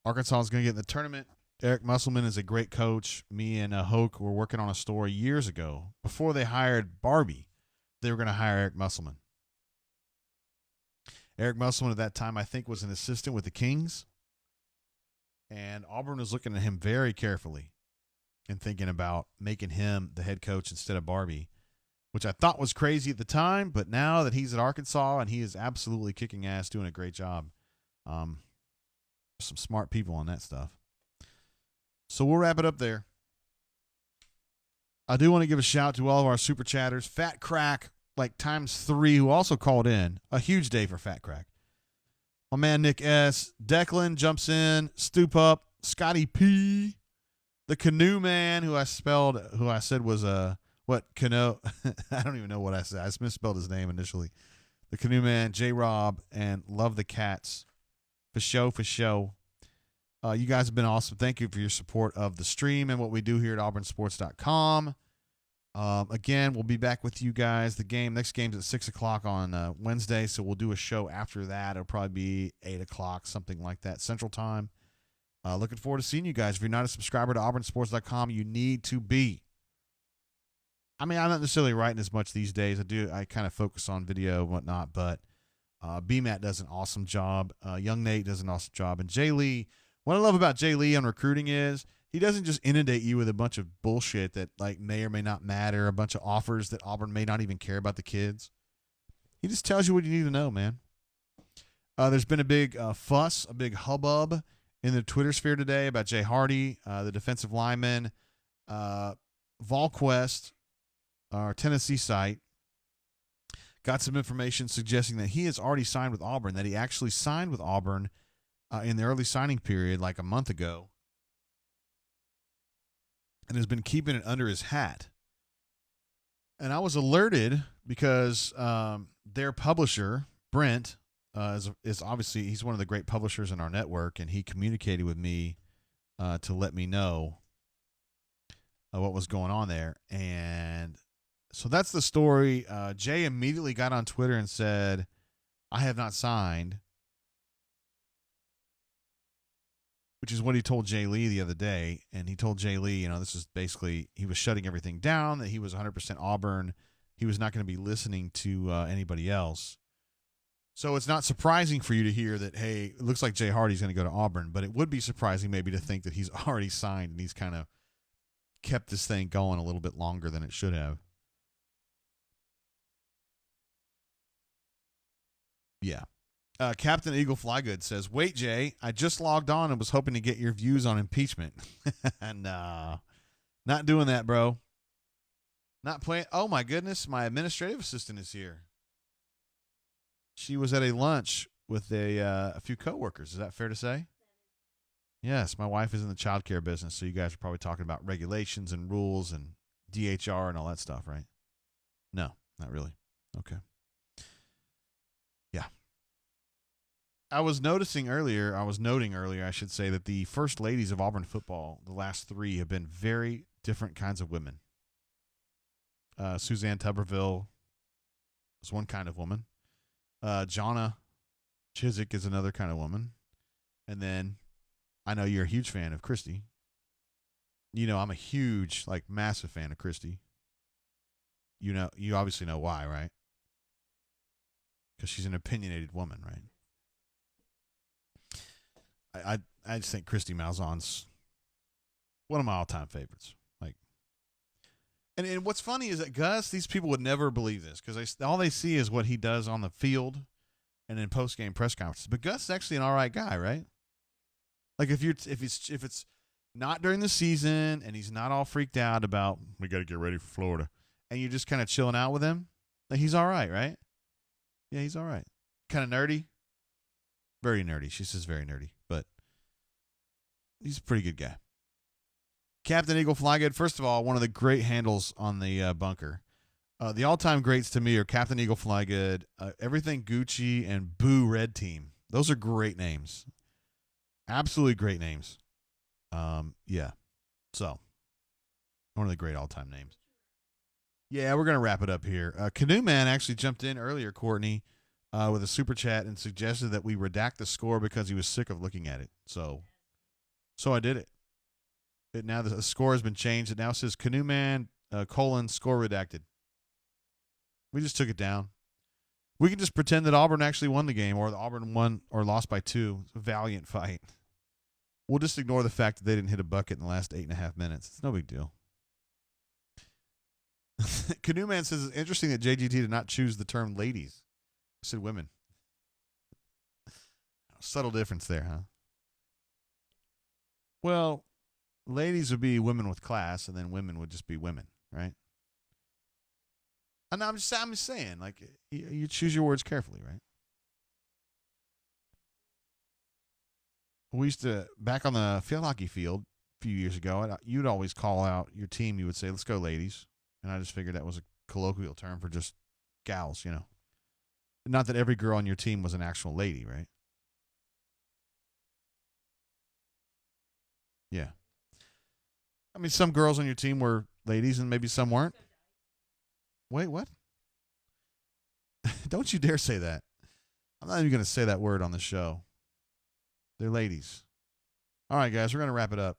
Arkansas is going to get in the tournament. Eric Musselman is a great coach. Me and Hoke were working on a story years ago. Before they hired Barbie, they were going to hire Eric Musselman. Eric Musselman at that time, I think, was an assistant with the Kings. And Auburn was looking at him very carefully and thinking about making him the head coach instead of Barbie, which I thought was crazy at the time. But now that he's at Arkansas and he is absolutely kicking ass, doing a great job, some smart people on that stuff. So we'll wrap it up there. I do want to give a shout to all of our super chatters. Fat Crack, like ×3, who also called in. A huge day for Fat Crack. My man Nick S. Declan jumps in. Stoop Up. Scotty P. The Canoe Man, who I said was Canoe. I don't even know what I said. I just misspelled his name initially. The Canoe Man, J Rob, and Love the Cats. For show. You guys have been awesome. Thank you for your support of the stream and what we do here at auburnsports.com. Again, we'll be back with you guys. Next game's at 6 o'clock on Wednesday, so we'll do a show after that. It'll probably be 8 o'clock, something like that, Central Time. Looking forward to seeing you guys. If you're not a subscriber to auburnsports.com, you need to be. I'm not necessarily writing as much these days. I kind of focus on video and whatnot, but BMAT does an awesome job. Young Nate does an awesome job. And Jay Lee, what I love about Jay Lee on recruiting is he doesn't just inundate you with a bunch of bullshit that may or may not matter, a bunch of offers that Auburn may not even care about the kids. He just tells you what you need to know, man. There's been a big fuss, a big hubbub in the Twitter sphere today about Jay Hardy, the defensive lineman. VolQuest, our Tennessee site, got some information suggesting that he has already signed with Auburn, that he actually signed with Auburn in the early signing period like a month ago and has been keeping it under his hat. And I was alerted because their publisher, Brent, is obviously, he's one of the great publishers in our network, and he communicated with me to let me know what was going on there. And so that's the story. Jay immediately got on Twitter and said, I have not signed, which is what he told Jay Lee the other day. And he told Jay Lee, this is basically, he was shutting everything down, that he was 100% Auburn. He was not going to be listening to anybody else. So it's not surprising for you to hear that, hey, it looks like Jay Hardy's going to go to Auburn, but it would be surprising maybe to think that he's already signed and he's kind of kept this thing going a little bit longer than it should have. Yeah. Captain Eagle Flygood says, wait, Jay, I just logged on and was hoping to get your views on impeachment. Nah, not doing that, bro. Not playing. Oh, my goodness. My administrative assistant is here. She was at a lunch with a few coworkers. Is that fair to say? Yes, my wife is in the childcare business, so you guys are probably talking about regulations and rules and DHR and all that stuff, right? No, not really. Okay. Yeah. I was noting earlier, I should say, that the first ladies of Auburn football, the last three, have been very different kinds of women. Suzanne Tuberville is one kind of woman. Jonna Chiswick is another kind of woman. And then I know you're a huge fan of Christy. I'm a huge, massive fan of Christy. You obviously know why, right? Because she's an opinionated woman, right? I just think Christy Malzahn's one of my all-time favorites. And what's funny is that Gus, these people would never believe this because all they see is what he does on the field and in post-game press conferences. But Gus is actually an all right guy, right? If it's not during the season and he's not all freaked out about we got to get ready for Florida, and you're just kind of chilling out with him, he's all right? Yeah, he's all right. Kind of nerdy, very nerdy. She says very nerdy, but he's a pretty good guy. Captain Eagle Flygood, first of all, one of the great handles on the bunker. The all-time greats to me are Captain Eagle Flygood, Everything Gucci, and Boo Red Team. Those are great names. Absolutely great names. Yeah. So, one of the great all-time names. Yeah, we're going to wrap it up here. Canoe Man actually jumped in earlier, Courtney, with a super chat and suggested that we redact the score because he was sick of looking at it. So I did it. Now the score has been changed. It now says Canoe Man, score redacted. We just took it down. We can just pretend that Auburn actually won the game or the Auburn won or lost by 2. It's a valiant fight. We'll just ignore the fact that they didn't hit a bucket in the last 8.5 minutes. It's no big deal. Canoe Man says it's interesting that JGT did not choose the term ladies. I said women. Subtle difference there, huh? Well, ladies would be women with class, and then women would just be women, right? And I'm just saying, you choose your words carefully, right? We used to, back on the field hockey field a few years ago, you'd always call out your team. You would say, let's go, ladies. And I just figured that was a colloquial term for just gals, Not that every girl on your team was an actual lady, right? Yeah. I mean, some girls on your team were ladies and maybe some weren't. Wait, what? Don't you dare say that. I'm not even going to say that word on the show. They're ladies. All right, guys, we're going to wrap it up.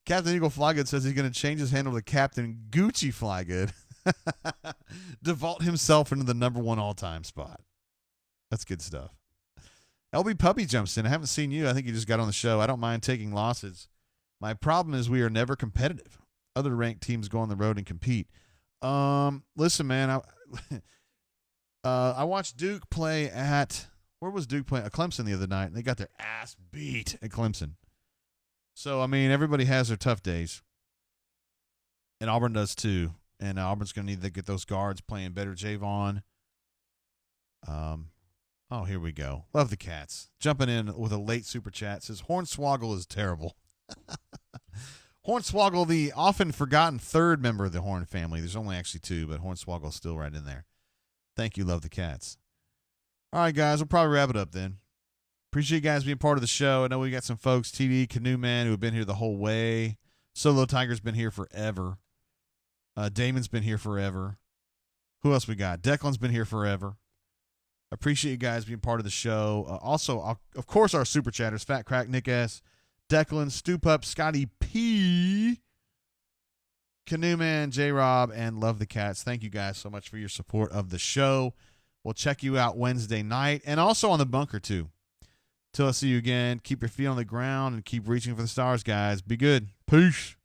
Captain Eagle Flygood says he's going to change his handle to Captain Gucci Flygood. Devault himself into the number 1 all-time spot. That's good stuff. LB Puppy jumps in. I haven't seen you. I think you just got on the show. I don't mind taking losses. My problem is we are never competitive. Other ranked teams go on the road and compete. Listen, man, I watched Duke play at Where was Duke playing? Clemson the other night, and they got their ass beat at Clemson. So, I mean, everybody has their tough days. And Auburn does too. And Auburn's going to need to get those guards playing better. Javon. Oh, here we go. Love the Cats. Jumping in with a late super chat. Says, Hornswoggle is terrible. Hornswoggle, the often forgotten third member of the Horn family. There's only actually two, but Hornswoggle's still right in there. Thank you, Love the Cats. All right, guys, we'll probably wrap it up then. Appreciate you guys being part of the show. I know we got some folks, TD, Canoe Man, who have been here the whole way. Solo Tiger's been here forever. Damon's been here forever. Who else we got? Declan's been here forever. Appreciate you guys being part of the show. Also, of course, our super chatters, Fat Crack, Nick S., Declan, Stoop Up, Scotty P., Canoe Man, J-Rob, and Love the Cats. Thank you guys so much for your support of the show. We'll check you out Wednesday night and also on the bunker, too. Till I see you again, keep your feet on the ground and keep reaching for the stars, guys. Be good. Peace.